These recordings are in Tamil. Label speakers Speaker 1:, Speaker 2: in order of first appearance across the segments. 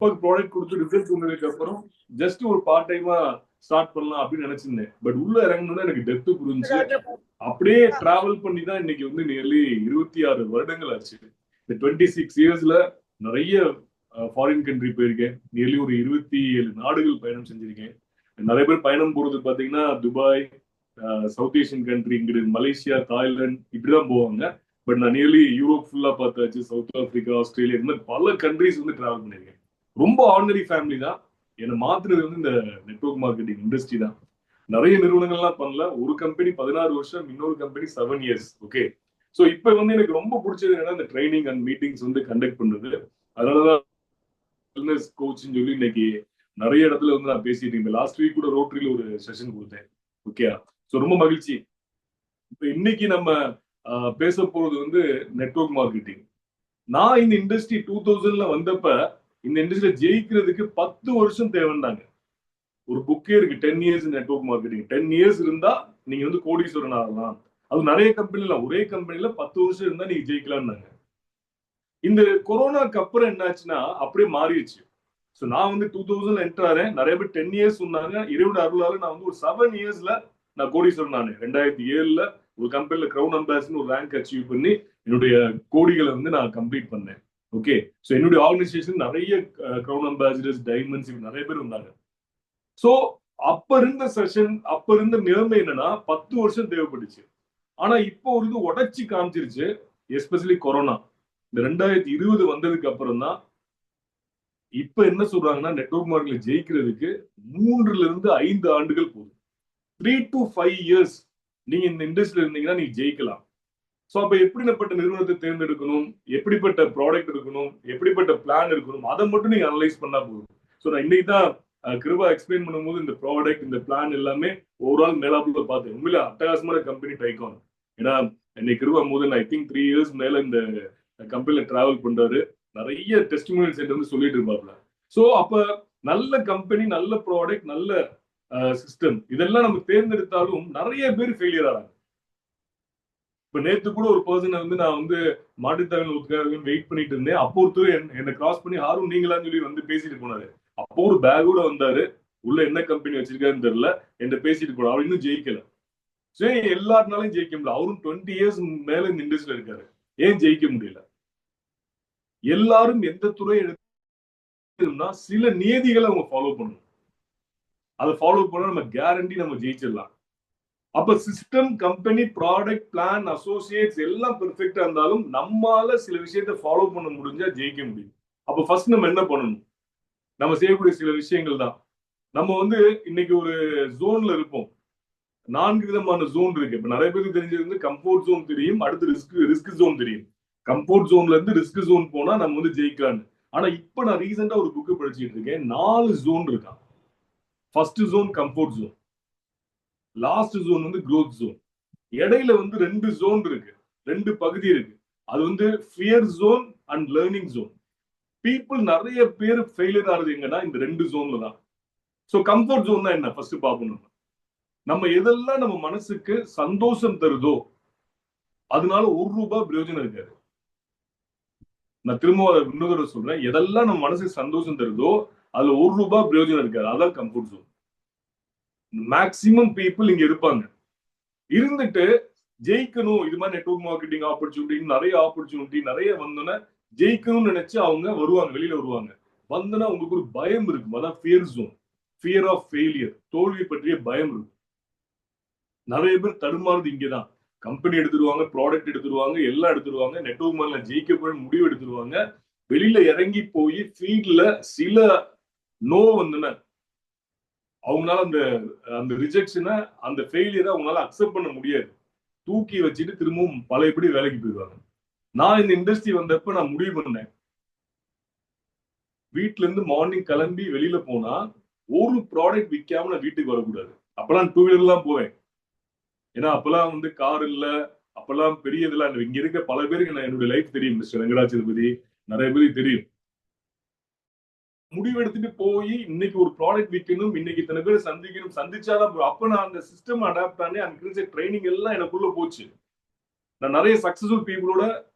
Speaker 1: ப்ராடக்ட் கொடுத்து ரிசல்ட் வந்ததுக்கு அப்புறம் ஜஸ்ட் ஒரு பார்ட் டைமா ஸ்டார்ட் பண்ணலாம் அப்படின்னு நினைச்சிருந்தேன். பட் உள்ள இறங்கணும்னா எனக்கு டெப்த் புரிஞ்சு அப்படியே டிராவல் பண்ணி தான் இன்னைக்கு வந்து நியர்லி 26 வருடங்கள் ஆச்சு. இந்த 26 இயர்ஸ்ல நிறைய ஃபாரின் கண்ட்ரி போயிருக்கேன். நியர்லி ஒரு 27 நாடுகள் பயணம் செஞ்சிருக்கேன். நிறைய பேர் பயணம் போறது பாத்தீங்கன்னா துபாய், சவுத் ஏஷியன் கண்ட்ரி, இங்கிட்டு மலேசியா, தாய்லாந்து இப்படிதான் போவாங்க. பட் நான் நியர்லி யூரோப் ஃபுல்லா பார்த்தாச்சு, சவுத் ஆப்பிரிக்கா, ஆஸ்திரேலியா, இந்த மாதிரி பல கண்ட்ரிஸ் வந்து டிராவல் பண்ணிருக்கேன். ரொம்ப ஆர்டினரி ஃபேமிலி தான். என்னை மாத்துறது வந்து இந்த நெட்வொர்க் மார்க்கெட்டிங் இண்டஸ்ட்ரி தான். நிறைய நிறுவனங்கள்லாம் பண்ணல. ஒரு கம்பெனி 16 வருஷம், இன்னொரு கம்பெனி 7 இயர்ஸ். ஓகே. ஸோ இப்போ வந்து எனக்கு ரொம்ப பிடிச்சது என்னன்னா இந்த ட்ரைனிங் அண்ட் மீட்டிங்ஸ் வந்து கண்டக்ட் பண்றது. அதனாலதான் வெல்னஸ் கோச்னு சொல்லி இன்னைக்கு நிறைய இடத்துல வந்து நான் பேசிட்டு இருக்கேன். லாஸ்ட் வீக் கூட ரோட்டரியில ஒரு செஷன் கொடுத்தேன். ஓகே. ஸோ ரொம்ப மகிழ்ச்சி. இப்போ இன்னைக்கு நம்ம பேச போறது வந்து நெட்வொர்க் மார்க்கெட்டிங். நான் இந்த இண்டஸ்ட்ரி 2000ல வந்தப்ப இந்த இண்டஸ்ட்ரியில ஜெயிக்கிறதுக்கு 10 வருஷம் தேவைன்னாங்க. ஒரு புக்கே இருக்கு, 10 இயர்ஸ் நெட்வொர்க் மார்க்கெட்டிங். 10 இயர்ஸ் இருந்தா நீங்க வந்து கோடீஸ்வரன் ஆகலாம். அது நிறைய கம்பெனில, ஒரே கம்பெனில 10 வருஷம் இருந்தா நீங்க ஜெயிக்கலாம்னாங்க. இந்த கொரோனாக்கு அப்புறம் என்னாச்சுன்னா அப்படியே மாறிடுச்சு. ஸோ நான் வந்து 2000 என்டர் ஆறேன். நிறைய பேர் 10 இயர்ஸ் சொன்னாங்க. இறைவனோட அருளால நான் வந்து ஒரு 7 இயர்ஸ்ல நான் கோடீஸ்வரன் ஆனேன். 2007ல ஒரு கம்பெனில கிரவுன் அம்பாசிடர் ஒரு ரேங்க் அச்சீவ் பண்ணி என்னுடைய கோடிகளை வந்து நான் கம்ப்ளீட் பண்ணேன். ஓகே. ஸோ என்னுடைய ஆர்கனைசேஷன் நிறைய கிரவுன் அம்பாசிடர்ஸ், டைமண்ட்ஸ் நிறைய பேர் வந்தாங்க. சோ அப்ப இருந்த செஷன், அப்ப இருந்த நிலைமை என்னன்னா 10 வருஷம் தேவைப்பட்டுச்சு. ஆனா இப்போ ஒரு இது உடைச்சு காமிச்சிருச்சு. எஸ்பெஷலி கொரோனா இந்த 2020 வந்ததுக்கு அப்புறம் தான் இப்ப என்ன சொல்றாங்கன்னா நெட்வொர்க் மார்க்கெட்ல ஜெயிக்கிறதுக்கு 3ல இருந்து 5 ஆண்டுகள் போதும். 3 to 5 இயர்ஸ் நீங்க இந்த இண்டஸ்ட்ரியில இருந்தீங்கன்னா நீங்க ஜெயிக்கலாம். சோ அப்ப எப்படிப்பட்ட நிறுவனத்தை தேர்ந்தெடுக்கணும், எப்படிப்பட்ட ப்ராடக்ட் இருக்கணும், எப்படிப்பட்ட பிளான் இருக்கணும், அதை மட்டும் நீங்க அனலைஸ் பண்ணா போதும். சோ நான் இன்னைக்கு தான் கிருபா எக்ஸ்பிளைன் பண்ணும்போது இந்த ப்ராடக்ட், இந்த பிளான் எல்லாமே ஓவரால் மேலாப்புல பார்த்தேன். உண்மையில அட்டகாசமான கம்பெனி டைகான். ஏன்னா இன்னைக்கு கிருபா முதல் ஐ திங்க் 3 இயர்ஸ் மேல இந்த கம்பெனில டிராவல் பண்றாரு. நிறைய டெஸ்டிமோனியல் சென்டர் வந்து சொல்லிட்டு இருப்பாப்ல. சோ அப்ப நல்ல கம்பெனி, நல்ல ப்ராடக்ட், நல்ல சிஸ்டம் இதெல்லாம் நம்ம தேர்ந்தெடுத்தாலும் நிறைய பேர் ஃபெயிலியர் ஆகிறாங்க. இப்ப நேத்து கூட ஒரு பர்சனை வந்து நான் வந்து மாட்டுத்தாவல் வெயிட் பண்ணிட்டு இருந்தேன். அப்போ ஒருத்தர் என்ன கிராஸ் பண்ணி ஹாரும் நீங்களான்னு சொல்லி வந்து பேசிட்டு போனாரு. அப்போ ஒரு பேக்கோட வந்தாரு. உள்ள என்ன கம்பெனி வச்சிருக்காருன்னு தெரியல. என்ன பேசிட்டு போனாரு. அவர் இன்னும் ஜெயிக்கல. சரி, எல்லாருனாலும் ஜெயிக்க முடியல. அவரும் 20 இயர்ஸ் மேல இந்த இண்டஸ்ட்ரியில இருக்காரு. ஏன் ஜெயிக்க முடியல? எல்லாரும் எந்த துறை எடுத்தோம்னா சில நியதிகளை அவங்க ஃபாலோ பண்ணணும். அதை ஃபாலோ பண்ணா நம்ம கேரண்டி நம்ம ஜெயிச்சிடலாம். அப்ப system, company, product, plan, Associates எல்லாம் பெர்ஃபெக்டா இருந்தாலும் நம்மால சில விஷயத்தை ஃபாலோ பண்ண முடிஞ்சா ஜெயிக்க முடியும். அப்ப ஃபர்ஸ்ட் நம்ம என்ன பண்ணணும்? நம்ம செய்யக்கூடிய சில விஷயங்கள் தான். நம்ம வந்து இன்னைக்கு ஒரு ஜோன்ல இருப்போம். 4 விதமான ஜோன் இருக்கு. இப்ப நிறைய பேருக்கு தெரிஞ்சது வந்து கம்ஃபோர்ட் ஜோன் தெரியும், அடுத்து ரிஸ்க் ஜோன் தெரியும். கம்ஃபோர்ட் ஜோன்ல இருந்து ரிஸ்க் ஜோன் போனா நம்ம வந்து ஜெயிக்கலாம்னு. ஆனா இப்ப நான் ரீசெண்டா ஒரு புக் படிச்சிட்டு இருக்கேன். 4 ஜோன் இருக்கான். First zone comfort zone, last zone வந்து growth ஜோன், இடையில வந்து 2 ஜோன் இருக்கு, 2 பகுதி இருக்கு. அது வந்து fear zone and learning zone. People நிறைய பேர் ஃபெயிலியர் ஆகுது எங்கன்னா இந்த 2 ஜோன்ல தான். சோ கம்ஃபோர்ட் ஜோன் என்ன ஃபர்ஸ்ட் பார்க்கணும். நம்ம எதெல்லாம் நம்ம மனசுக்கு சந்தோஷம் தருதோ அதனால ₹1 பிரயோஜனம் இருக்காது. நான் திரும்ப இன்னொரு சொல்றேன், எதெல்லாம் நம்ம மனசுக்கு சந்தோஷம் தருதோ அதுல ₹1 பிரயோஜனம் இருக்காது. அதான் கம்ஃபோர்ட் ஜோன். மேக்சிமம் பீப்புள் இங்க இருப்பாங்க. இருந்துட்டு ஜெயிக்கணும், இது மாதிரி நெட்வொர்க் மார்க்கெட்டிங் ஆப்பர்ச்சுனிட்டி, நிறைய ஆப்பர்ச்சுனிட்டி நிறைய வந்தோன்னா ஜெயிக்கணும்னு நினைச்சு அவங்க வருவாங்க, வெளியில வருவாங்க. வந்தோன்னா உங்களுக்கு ஒரு பயம் இருக்கும். அதான் fear zone, fear of failure, தோல்வி பற்றிய பயம் இருக்கும். நிறைய பேர் தடுமாறுது இங்கதான். கம்பெனி எடுத்துருவாங்க, ப்ராடக்ட் எடுத்துருவாங்க, எல்லாம் எடுத்துருவாங்க, நெட்வொர்க் மேல ஜெயிக்க போய் முடிவு எடுத்துருவாங்க. வெளியில இறங்கி போய் ஃபீல்ட்ல சில நோ வந்துன்னா அவங்களால அந்த அந்த ரிஜெக்ஷனை, அந்த ஃபெயிலியரை அவங்களால அக்செப்ட் பண்ண முடியாது. தூக்கி வச்சுட்டு திரும்பவும் பழையபடி வேலைக்கு போயிடுவாங்க. நான் இந்த இண்டஸ்ட்ரி வந்தப்ப நான் முடிவு பண்ணேன், வீட்டுல இருந்து மார்னிங் கிளம்பி வெளியில போனா ஒரு ப்ராடக்ட் விற்காம நான் வீட்டுக்கு வரக்கூடாது. அப்பெல்லாம் 2 வீலர் எல்லாம் போவேன். ஏன்னா அப்பெல்லாம் வந்து கார் இல்ல, அப்பெல்லாம் பெரிய இதெல்லாம் இல்லை. இங்க இருக்க பல பேருக்கு என்னுடைய லைஃப் தெரியும். மிஸ்டர் வெங்கடாச்சலபதி நிறைய பேருக்கு தெரியும். முடிவு எடுத்துட்டு போய் இன்னைக்கு ஒரு ப்ராடக்ட் விற்கணும், இன்னைக்கு இத்தனை பேர் சந்திக்கணும், சந்திச்சாதான் அப்ப நான் அந்த சிஸ்டம் அடாப்ட் பண்ணி அந்த ட்ரைனிங் எல்லாம் எனக்குள்ள போச்சு. நான் நிறைய சக்சஸ்ஃபுல் பீப்புளோட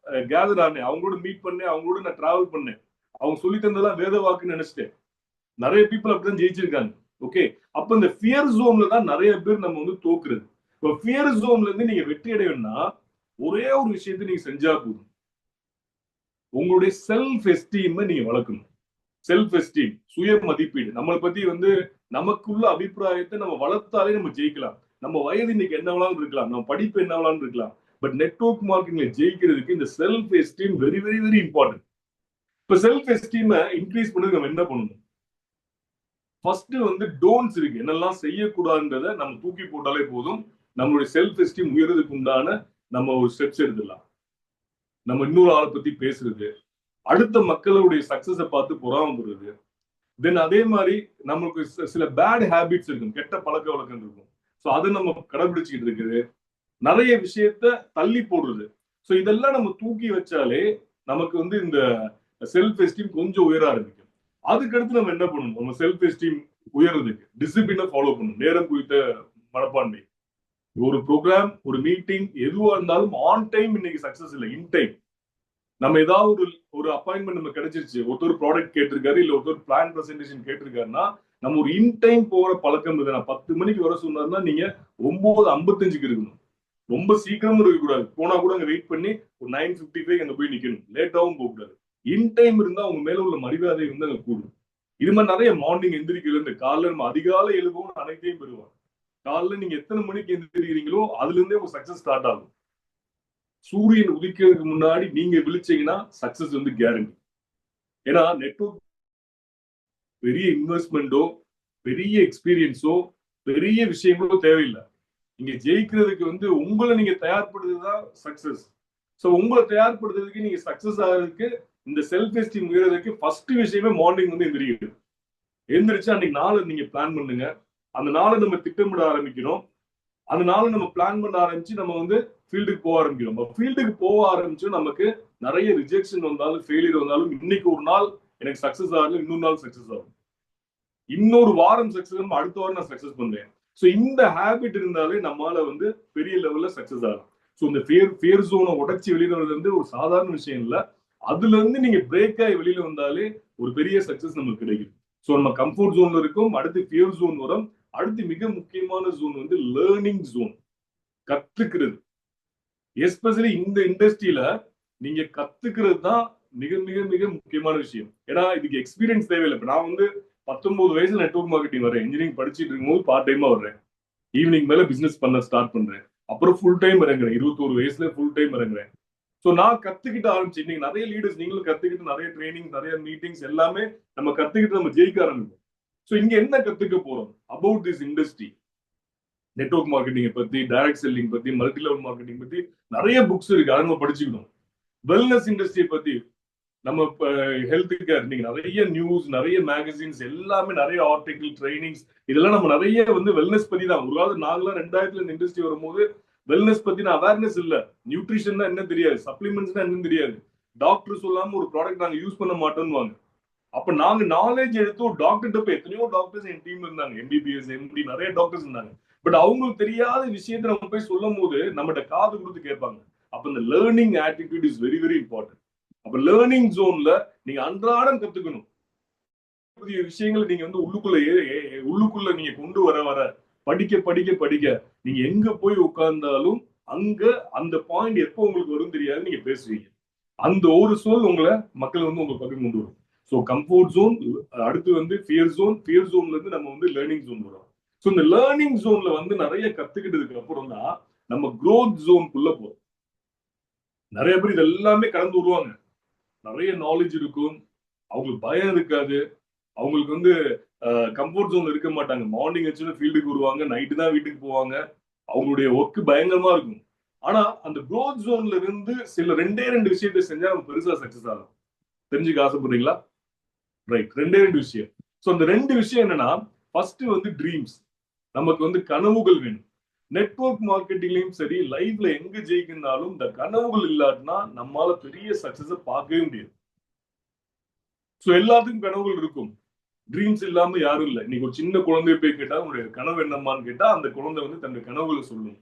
Speaker 1: கேதர் ஆனேன், அவங்களோட மீட் பண்ணேன், அவங்களோட நான் டிராவல் பண்ணேன். அவங்க சொல்லி தந்ததெல்லாம் வேத வாக்குன்னு நினைச்சிட்டேன். நிறைய பீப்புள் அப்படிதான் ஜெயிச்சிருக்காங்க. ஓகே, அப்ப இந்த ஃபியர் ஜோன்ல தான் நிறைய பேர் நம்ம வந்து தோக்குறது. இப்ப ஃபியர் ஜோன்ல இருந்து நீங்க வெற்றி அடையணும்னா ஒரே ஒரு விஷயத்தை நீங்க செஞ்சா போதும். உங்களுடைய செல்ஃப் எஸ்டீம் நீங்க வளர்க்கணும். செல்ஃப் எஸ்டீம், சுய மதிப்பீடு. நம்மளை பத்தி வந்து நமக்குள்ள அபிப்பிராயத்தை நம்ம வளர்த்தாலே நம்ம ஜெயிக்கலாம். நம்ம வயது இன்னைக்கு என்ன வேணாலும் இருக்கலாம், நம்ம படிப்பு என்ன வேணாலும் இருக்கலாம். பட் நெட்வொர்க் மார்க்கெட்டிங்ல ஜெயிக்கிறதுக்கு இந்த self esteem very very very important. இப்ப செல்ஃப் எஸ்டீமை இன்க்ரீஸ் பண்ணது நம்ம என்ன பண்ணணும்? ஃபர்ஸ்ட் வந்து டோன்ட்ஸ் இருக்கு, என்னெல்லாம் செய்யக்கூடாதுன்றத நம்ம தூக்கி போட்டாலே போதும். நம்மளுடைய செல்ஃப் எஸ்டீம் உயர்றதுக்கு உண்டான நம்ம ஒரு ஸ்டெப்ஸ் எடுத்துடலாம். நம்ம இன்னொரு ஆளை பத்தி பேசுறது, அடுத்த மக்களுடைய சக்சஸை பார்த்து பொறாமப்படுறது, தென் அதே மாதிரி நமக்கு சில பேட் ஹேபிட்ஸ் இருக்கும், கெட்ட பழக்க வழக்கம் இருக்கும். ஸோ அதை நம்ம கடைபிடிச்சிட்டு இருக்குது, நிறைய விஷயத்த தள்ளி போடுறது. ஸோ இதெல்லாம் நம்ம தூக்கி வச்சாலே நமக்கு வந்து இந்த செல்ஃப் எஸ்டீம் கொஞ்சம் உயர ஆரம்பிக்கும். அதுக்கடுத்து நம்ம என்ன பண்ணணும்? நம்ம செல்ஃப் எஸ்டீம் உயர்றதுக்கு டிசிப்ளினை ஃபாலோ பண்ணணும். நேரம் குறித்த மனப்பான்மை. ஒரு ப்ரோக்ராம், ஒரு மீட்டிங் எதுவா இருந்தாலும் ஆன் டைம் இன்னைக்கு சக்சஸ் இல்லை, இன் டைம். நம்ம ஏதாவது ஒரு அப்பாயின்மெண்ட் நம்ம கிடைச்சிருச்சு, ஒருத்தர் ப்ராடக்ட் கேட்டிருக்காரு, இல்ல ஒருத்தர் பிளான் பிரசன்டேஷன் கேட்டிருக்காருன்னா நம்ம ஒரு இன் டைம் போற பழக்கம் இருக்கு. நான் 10 மணிக்கு வர சொன்னாருன்னா நீங்க 9:55 இருக்கணும். ரொம்ப சீக்கிரமும் இருக்கக்கூடாது. போனா கூட அங்க வெயிட் பண்ணி ஒரு 9:55 அங்க போய் நிக்கணும். லேட்டாவும் போகக்கூடாது. இன் டைம் இருந்தா அவங்க மேல உள்ள மரியாதை வந்து அங்க கூடும். இது மாதிரி நிறைய மார்னிங் எந்திரிக்கிறது, இந்த காலைல நம்ம அதிகாலை எழுபவும் அனைத்தையும் பெறுவாங்க. காலைல நீங்க எத்தனை மணிக்கு எந்திரிக்கிறீங்களோ அதுல இருந்தே உங்க சக்சஸ் ஸ்டார்ட் ஆகும். சூரியன் உதிக்கிறதுக்கு முன்னாடி நீங்க விழிச்சீங்கன்னா சக்சஸ் வந்து கேரண்டி. ஏன்னா நெட்வொர்க் பெரிய இன்வெஸ்ட்மெண்டோ, பெரிய எக்ஸ்பீரியன்ஸோ, பெரிய விஷயங்களோ தேவையில்லை. நீங்க ஜெயிக்கிறதுக்கு வந்து உங்களை நீங்க தயார்படுத்துறதுதான் சக்சஸ். ஸோ உங்களை தயார்படுத்துறதுக்கு, நீங்க சக்சஸ் ஆகிறதுக்கு, இந்த செல்ஃப் எஸ்டீம் உயர்றதுக்கு ஃபர்ஸ்ட் விஷயமே மார்னிங் வந்து எந்திரிக்கிறது. எந்திரிச்சு அன்னைக்கு நாளை நீங்க பிளான் பண்ணுங்க. அந்த நாளை நம்ம திட்டமிட ஆரம்பிக்கணும். அந்த நாளை நம்ம பிளான் பண்ண ஆரம்பிச்சு நம்ம வந்து ஃபீல்டுக்கு போக ஆரம்பிக்கிறோம். ஃபீல்டுக்கு போக ஆரம்பிச்சு நமக்கு நிறைய ரிஜெக்ஷன் வந்தாலும், ஃபெயிலியர் வந்தாலும், இன்னைக்கு ஒரு நாள் எனக்கு சக்சஸ் ஆகல, இன்னொரு நாள் சக்சஸ் ஆகும், இன்னொரு வாரம் சக்சஸ், அடுத்த வாரம் நான் சக்சஸ் பண்றேன். ஸோ இந்த ஹேபிட் இருந்தாலே நம்மளால வந்து பெரிய லெவல்ல சக்சஸ் ஆகும். ஸோ இந்த ஃபியர் ஜோனை உடைச்சி வெளியில வர்றது வந்து ஒரு சாதாரண விஷயம் இல்லை. அதுல இருந்து நீங்க பிரேக் ஆகி வெளியில வந்தாலே ஒரு பெரிய சக்சஸ் நமக்கு கிடைக்கும். ஸோ நம்ம கம்ஃபர்ட் ஜோன்ல இருக்கும், அடுத்து ஃபியர் ஜோன் வரும், அடுத்து மிக முக்கியமான ஜோன் வந்து லேர்னிங் ஜோன், கத்துக்கிறது. எஸ்பெஷலி இந்த இண்டஸ்ட்ரியில நீங்க கத்துக்கிறது தான் மிக மிக மிக முக்கியமான விஷயம். ஏன்னா இதுக்கு எக்ஸ்பீரியன்ஸ் தேவையில்லை. இப்ப நான் வந்து 19 வயசுல நெட்வொர்க் மார்க்கெட்டிங் வரேன், இன்ஜினியரிங் படிச்சுட்டு இருக்கும்போது பார்ட் டைமா வர்றேன், ஈவினிங் மேல பிசினஸ் பண்ண ஸ்டார்ட் பண்றேன், அப்புறம் ஃபுல் டைம் இறங்குறேன், 21 வயசுல ஃபுல் டைம் இறங்குறேன். ஸோ நான் கத்துக்கிட்டு ஆரம்பிச்சு, இன்னைக்கு நிறைய லீடர்ஸ் நீங்களும் கத்துக்கிட்டு, நிறைய ட்ரைனிங், நிறைய மீட்டிங்ஸ் எல்லாமே நம்ம கத்துக்கிட்டு நம்ம ஜெயிக்க ஆரம்பிப்போம். ஸோ இங்க என்ன கத்துக்க போறோம் about this industry? Network marketing பத்தி, டைரக்ட் செல்லிங் பத்தி, மல்டி லெவல் மார்க்கெட்டிங் பத்தி நிறைய புக்ஸ் இருக்கு, அதை நம்ம படிச்சுக்கணும். வெல்னஸ் இண்டஸ்ட்ரியை பத்தி, நம்ம ஹெல்த் கேர், நீங்க நிறைய நியூஸ், நிறைய மேகசின்ஸ், எல்லாமே நிறைய ஆர்டிகிள், ட்ரைனிங்ஸ், இதெல்லாம் நம்ம நிறைய வந்து வெல்னஸ் பத்தி தான். ஒரு நாங்களாம் 2000 இந்த இண்டஸ்ட்ரி வரும்போது வெல்னஸ் பத்தின அவேர்னஸ் இல்ல. நியூட்ரிஷன் என்ன தெரியாது, சப்ளிமெண்ட்ஸ் என்னன்னு தெரியாது. டாக்டர் சொல்லாம ஒரு ப்ராடக்ட் நாங்க யூஸ் பண்ண மாட்டோம்னு. அப்ப நாங்க நாலேஜ் எடுத்து ஒரு டாக்டர்கிட்ட போய், எத்தனையோ டாக்டர்ஸ் என் டீம் இருந்தாங்க, எம்பிபிஎஸ், எம்டி, நிறைய டாக்டர்ஸ் இருந்தாங்க. பட் அவங்களுக்கு தெரியாத விஷயத்தை நம்ம போய் சொல்லும் போது நம்மகிட்ட காது கொடுத்து கேட்பாங்க. அப்ப இந்த learning attitude is very very important. அப்ப லேர்னிங் ஜோன்ல நீங்க அன்றாடம் கத்துக்கணும். புதிய விஷயங்களை நீங்க வந்து உள்ளுக்குள்ள நீங்க கொண்டு வர படிக்க படிக்க படிக்க நீங்க எங்க போய் உட்கார்ந்தாலும் அங்க அந்த பாயிண்ட் எப்போ உங்களுக்கு வரும் தெரியாது, நீங்க பேசுவீங்க. அந்த ஒரு சொல் உங்களை மக்கள் வந்து உங்க பக்கம் கொண்டு வரும். ஸோ கம்ஃபர்ட் ஜோன், அடுத்து வந்து ஃபியர் ஜோன், ஃபியர் ஜோன்ல இருந்து நம்ம வந்து லேர்னிங் ஜோன் வரும். ஸோ இந்த லேர்னிங் ஜோன்ல வந்து நிறைய கத்துக்கிட்டதுக்கு அப்புறம் தான் நம்ம க்ரோத் ஜோனுக்குள்ள போறோம். நிறைய பேர் இது எல்லாமே கடந்து வருவாங்க, நிறைய நாலேஜ் இருக்கும், அவங்களுக்கு பயம் இருக்காது, அவங்களுக்கு வந்து கம்ஃபர்ட் ஜோன் இருக்க மாட்டாங்க. மார்னிங் வச்சு ஃபீல்டுக்கு வருவாங்க, நைட்டு தான் வீட்டுக்கு போவாங்க, அவங்களுடைய ஒர்க் பயங்கரமா இருக்கும். ஆனா அந்த க்ரோத் ஜோன்ல இருந்து சில 2 விஷயத்தை செஞ்சா நம்ம பெருசா சக்சஸ் ஆகும். தெரிஞ்சுக்க ஆசைப்படுறீங்களா? ரைட், 2 விஷயம். ஸோ அந்த 2 விஷயம் என்னன்னா, ஃபர்ஸ்ட் வந்து ட்ரீம்ஸ். நமக்கு வந்து கனவுகள் வேணும். நெட்வொர்க் மார்க்கெட்டிங்லயும் சரி, லைஃப்ல எங்க ஜெயிக்கணும்னாலும் இந்த கனவுகள் இல்லாட்டினா நம்மளால பெரிய சக்சஸ் பார்க்கவே முடியாது. ஸோ எல்லாத்துக்கும் கனவுகள் இருக்கும், ட்ரீம்ஸ் இல்லாம யாரும் இல்லை. இன்னைக்கு ஒரு சின்ன குழந்தைய போய் கேட்டா உங்களுடைய கனவு என்னம்மான்னு கேட்டா அந்த குழந்தை வந்து தன்னுடைய கனவுகளை சொல்லணும்.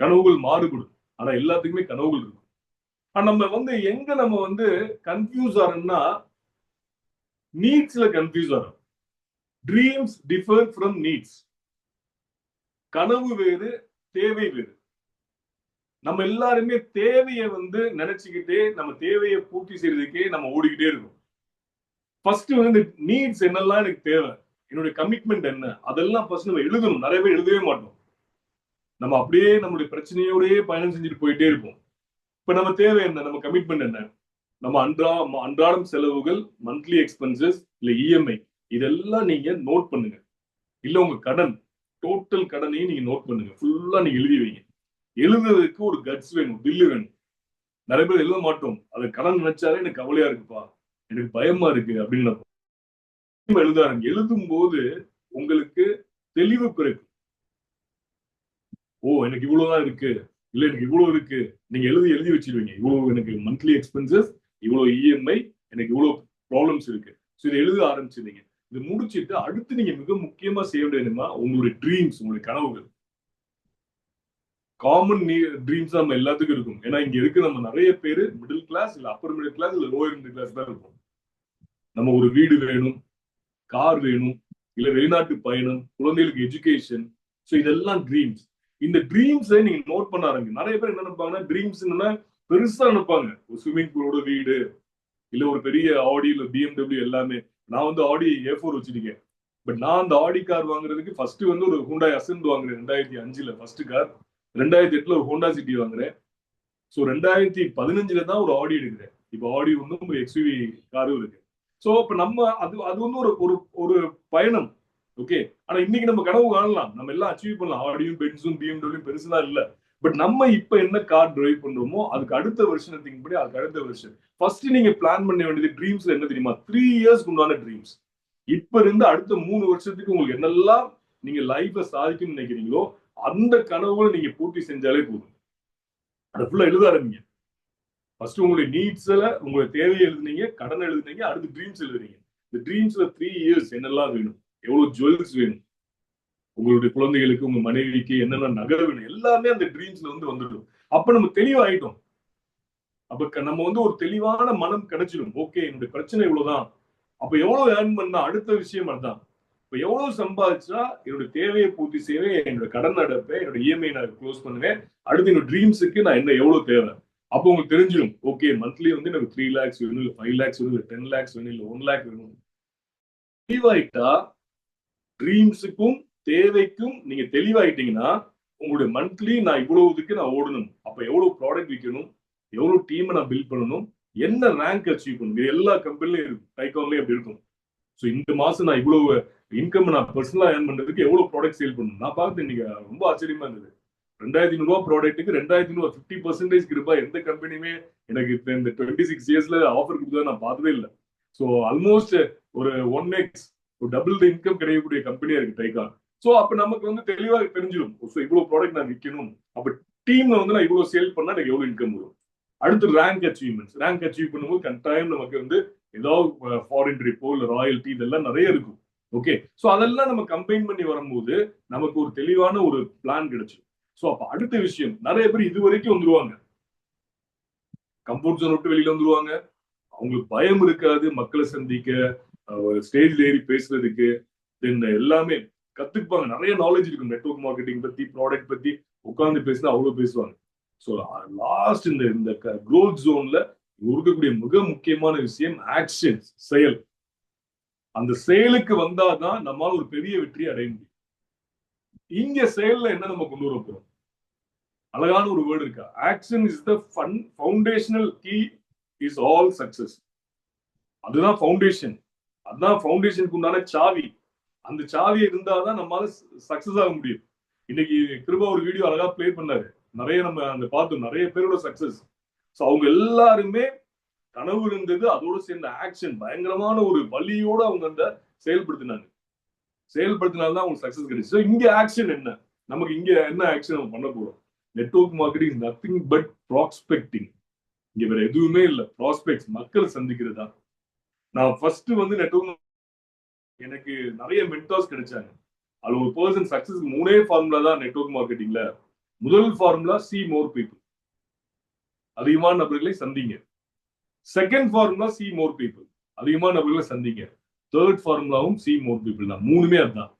Speaker 1: கனவுகள் மாறுபடும், ஆனா எல்லாத்துக்குமே கனவுகள் இருக்கும். ஆனா நம்ம வந்து எங்க நம்ம வந்து கன்ஃபியூஸ் ஆறோம்னா, நீட்ஸ்ல கன்ஃபியூஸ் ஆகும். Dreams differ from needs. கனவு வேறு, தேவை வேறு. நம்ம எல்லாருமே தேவையை வந்து நினைச்சுக்கிட்டே நம்ம தேவையை பூர்த்தி செய்யறதுக்கே நம்ம ஓடிக்கிட்டே இருக்கோம். ஃபர்ஸ்ட் வந்து நீட்ஸ் என்னெல்லாம் எனக்கு தேவை, என்னுடைய கமிட்மெண்ட் என்ன, அதெல்லாம் ஃபர்ஸ்ட் நம்ம எழுதணும். நிறைய பேர் எழுதவே மாட்டோம். நம்ம அப்படியே நம்மளுடைய பிரச்சனையோடயே பயணம் செஞ்சுட்டு போயிட்டே இருப்போம். இப்ப நம்ம தேவை என்ன, நம்ம கமிட்மெண்ட் என்ன, நம்ம அன்றாடம் செலவுகள், மந்த்லி எக்ஸ்பென்சஸ், இல்ல இஎம்ஐ, இதெல்லாம் நீங்க நோட் பண்ணுங்க. இல்ல உங்க கடன், டோட்டல் கடனையும் நீங்க நோட் பண்ணுங்க. ஃபுல்லா நீங்க எழுதி வைங்க. எழுதுறதுக்கு ஒரு கட்ஸ் வேணும், பில்லு வேணும். நிறைய பேர் எழுத மாட்டோம். அது கடன் நினைச்சாலே எனக்கு கவலையா இருக்குப்பா, எனக்கு பயமா இருக்கு அப்படின்னு எழுதாருங்க. எழுதும் போது உங்களுக்கு தெளிவு பிறக்கும். ஓ, எனக்கு இவ்வளவுதான் இருக்கு, இல்ல எனக்கு இவ்வளவு இருக்கு. நீங்க எழுதி வச்சிருவீங்க. இவ்வளவு எனக்கு மந்த்லி எக்ஸ்பென்சஸ், இவ்வளவு இஎம்ஐ, எனக்கு இவ்வளவு ப்ராப்ளம்ஸ் இருக்கு. இதை எழுத ஆரம்பிச்சிருங்க. இது முடிச்சிட்டு அடுத்து நீங்க மிக முக்கியமா செய்ய வேண்டியதுன்னா உங்களுடைய ட்ரீம்ஸ், உங்களுடைய கனவுகள். காமன் ட்ரீம்ஸ் நம்ம எல்லாத்துக்கும் இருக்கும். ஏன்னா இங்க இருக்கு நம்ம நிறைய பேரு மிடில் கிளாஸ், இல்ல அப்பர் மிடில் கிளாஸ், இல்ல லோயர் மிடில் கிளாஸ் தான் இருக்கும். நம்ம ஒரு வீடு வேணும், கார் வேணும், இல்ல வெளிநாட்டு பயணம், குழந்தைகளுக்கு எஜுகேஷன். ஸோ இதெல்லாம் ட்ரீம்ஸ். இந்த ட்ரீம்ஸை நீங்க நோட் பண்ண ஆரம்பிங்க. நிறைய பேர் என்ன நினைப்பாங்கன்னா, ட்ரீம்ஸ் பெருசா நினைப்பாங்க. ஒரு ஸ்விம்மிங் பூலோட வீடு, இல்ல ஒரு பெரிய ஆடி, இல்ல பிஎம்டபிள்யூ எல்லாமே. நான் வந்து ஆடி A4 வச்சிருக்கேன். பட் நான் அந்த ஆடி கார் வாங்குறதுக்கு ஃபர்ஸ்ட் வந்து ஒரு ஹூண்டாய் அசென்ட் வாங்குறேன் 2005 ஃபர்ஸ்ட் கார். 2008 ஒரு ஹோண்டா சிட்டி வாங்குறேன். ஸோ 2015 தான் ஒரு ஆடி எடுக்கிறேன். இப்போ ஆடி ஒன்றும் ஒரு எக்ஸ்யூவி காரும் இருக்கு. ஸோ இப்ப நம்ம அது வந்து ஒரு ஒரு பயணம். ஓகே, ஆனா இன்னைக்கு நம்ம கனவு காணலாம், நம்ம எல்லாம் அச்சீவ் பண்ணலாம். ஆடியும் பென்ஸும் பிஎம்டபிள்யூ பெருசுதான் இல்ல. பட் நம்ம இப்ப என்ன கார் டிரைவ் பண்றோமோ அதுக்கு அடுத்த வருஷம் திங்க் அதுக்கு அடுத்த வருஷம் ஃபர்ஸ்ட் நீங்க பிளான் பண்ண வேண்டியது ட்ரீம்ஸ்ல என்ன தெரியுமா? 3 இயர்ஸ்க்கு உண்டான ட்ரீம்ஸ். இப்ப இருந்து அடுத்த 3 வருஷத்துக்கு உங்களுக்கு என்னெல்லாம் நீங்க லைஃப்ல சாதிக்கணும்னு நினைக்கிறீங்களோ அந்த கனவுகளை நீங்க பூர்த்தி செஞ்சாலே போதும். அதை ஃபுல்லா எழுத ஆரம்பிங்க. ஃபர்ஸ்ட் உங்களுடைய நீட்ஸ்ல உங்களுடைய தேவையை எழுதுனீங்க, கடன் எழுதுனீங்க, அடுத்து ட்ரீம்ஸ் எழுதுறீங்க. இந்த ட்ரீம்ஸ்ல 3 இயர்ஸ் என்னெல்லாம் வேணும், எவ்வளவு ஜுவல்ஸ் வேணும், உங்களுடைய குழந்தைகளுக்கு, உங்க மனைவிக்கு என்னென்ன நகை வேணும், எல்லாமே அந்த ட்ரீம்ஸ்ல வந்து வந்துடும். அப்ப நம்ம தெளிவாயிட்டோம். அப்ப நம்ம வந்து ஒரு தெளிவான மனம் கிடைச்சிடும். ஓகே, என்னுடைய பிரச்சனை இவ்வளவுதான். அப்ப எவ்வளவு ஏர்ன் பண்ணா அடுத்த விஷயம் அதுதான். இப்ப எவ்வளவு சம்பாதிச்சா என்னோட தேவையை பூர்த்தி செய்வேன், என்னோட கடன் அடைப்பேன், என்னோட இஎம்ஐ நான் க்ளோஸ் பண்ணுவேன், அடுத்து என்னோட ட்ரீம்ஸுக்கு நான் என்ன எவ்வளவு தேவை. அப்போ உங்களுக்கு தெரிஞ்சிடும். ஓகே, மந்த்லி வந்து எனக்கு 3 lakhs வேணும், இல்ல 5 lakhs வேணும், இல்ல 10 lakhs வேணும், இல்ல 1 lakh வேணும். தெளிவாயிட்டா ட்ரீம்ஸுக்கும் தேவைக்கும் நீங்க தெளிவாயிட்டீங்கன்னா உங்களுடைய மந்த்லி நான் இவ்வளவுக்கு நான் ஓடணும், அப்ப எவ்வளவு ப்ராடக்ட் விற்கணும், எவ்வளவு டீமை நான் பில்ட் பண்ணணும், என்ன ரேங்க் அச்சீவ் பண்ணணும், எல்லா கம்பெனிலையும் இருக்கும், டைகான்லயும் அப்படி இருக்கும். ஸோ இந்த மாசம் நான் இவ்வளவு இன்கம் நான் பர்சனலா ஏர்ன் பண்றதுக்கு எவ்வளவு ப்ராடக்ட் சேல் பண்ணணும். நான் பார்த்து இன்னைக்கு ரொம்ப ஆச்சரியமா இருந்தது. 2500 ப்ராடக்ட்டுக்கு 2500 50% இருப்பா எந்த கம்பெனியுமே எனக்கு இந்த 26 இயர்ஸ்ல ஆஃபர் கொடுத்தா நான் பார்த்ததே இல்லை. ஸோ ஆல்மோஸ்ட் ஒரு 1x ஒரு டபுள் த இன்கம் கிடைக்கக்கூடிய கம்பெனியா இருக்கு டைகான். ஸோ அப்ப நமக்கு வந்து தெளிவாக தெரிஞ்சிடும். ஸோ இவ்வளவு ப்ராடக்ட் நான் விற்கணும், அப்ப டீம்ல வந்து நான் இவ்வளவு சேல் பண்ணா எனக்கு எவ்வளவு இன்கம் வரும். அடுத்து ரேங்க் அச்சீவ்மெண்ட்ஸ். ரேங்க் அச்சீவ் பண்ணும்போது கட்டாயம் நமக்கு வந்து ஏதாவது ஃபாரின் ட்ரிப்போ இல்ல ராயல்டி இதெல்லாம் நிறைய இருக்கும். ஓகே, ஸோ அதெல்லாம் நம்ம கம்பைன் பண்ணி வரும்போது நமக்கு ஒரு தெளிவான ஒரு பிளான் கிடைச்சிடும். ஸோ அப்ப அடுத்த விஷயம், நிறைய பேர் இது வரைக்கும் வந்துருவாங்க, கம்ஃபர்ட் ஜோன் விட்டு வெளியில வந்துருவாங்க. அவங்களுக்கு பயம் இருக்காது மக்களை சந்திக்க, ஸ்டேஜ்ல ஏறி பேசுறதுக்கு, தென் எல்லாமே கத்துப்பாங்க. நிறைய நாலேஜ் இருக்கும் நெட்வொர்க் மார்க்கெட்டிங் பத்தி, ப்ராடக்ட் பத்தி உட்கார்ந்து பேசினா அவ்வளவு பேசுவாங்க. ஸோ லாஸ்ட் இந்த க்ரோத் ஜோன்ல இருக்கக்கூடிய மிக முக்கியமான விஷயம் ஆக்ஷன், செயல். அந்த செயலுக்கு வந்தாதான் நம்மால் ஒரு பெரிய வெற்றி அடைய முடியும். இங்க செயல்ல என்ன நம்ம கொண்டு வர போறோம்? அழகான ஒரு வேர்டு இருக்கா, action is the foundational key is all success. அதுதான் ஃபவுண்டேஷன், அதுதான் ஃபவுண்டேஷனுக்கு உண்டான சாவி. அந்த சாவி இருந்தாதான் நம்மளால சக்சஸ் ஆக முடியும். இன்னைக்கு கிருபா ஒரு வீடியோ அழகா பிளே பண்ணாரு, நிறைய நம்ம அந்த பார்த்தோம், நிறைய பேரோட சக்சஸ். ஸோ அவங்க எல்லாருமே கனவு இருந்தது, அதோட சேர்ந்த ஆக்ஷன், பயங்கரமான ஒரு வலியோட அவங்க அந்த செயல்படுத்தினாங்க. செயல்படுத்தினால்தான் அவங்க சக்சஸ் கிடைச்சு. இங்க ஆக்ஷன் என்ன, நமக்கு இங்க என்ன ஆக்ஷன் நம்ம பண்ண போறோம்? Network marketing is nothing but prospecting. இங்க வேற எதுவுமே இல்லை, ப்ராஸ்பெக்ட்ஸ், மக்களை சந்திக்கிறதா. நான் ஃபர்ஸ்ட் வந்து நெட்வொர்க் எனக்கு நிறைய மென்டார்ஸ் கிடைச்சாங்க. அது ஒரு பர்சன் சக்சஸ் 3 ஃபார்முலா தான் நெட்வொர்க் மார்க்கெட்டிங்ல. முதல் ஃபார்முலா சி மோர் பீப்புள், அதிகமான நபர்களை சந்திங்க. Second formula see more people, அதிகமான நபர்களை சந்திங்க. தேர்ட் ஃபார்முலாவும் சி மோர் பீப்புள் தான். மூணுமே அதுதான்.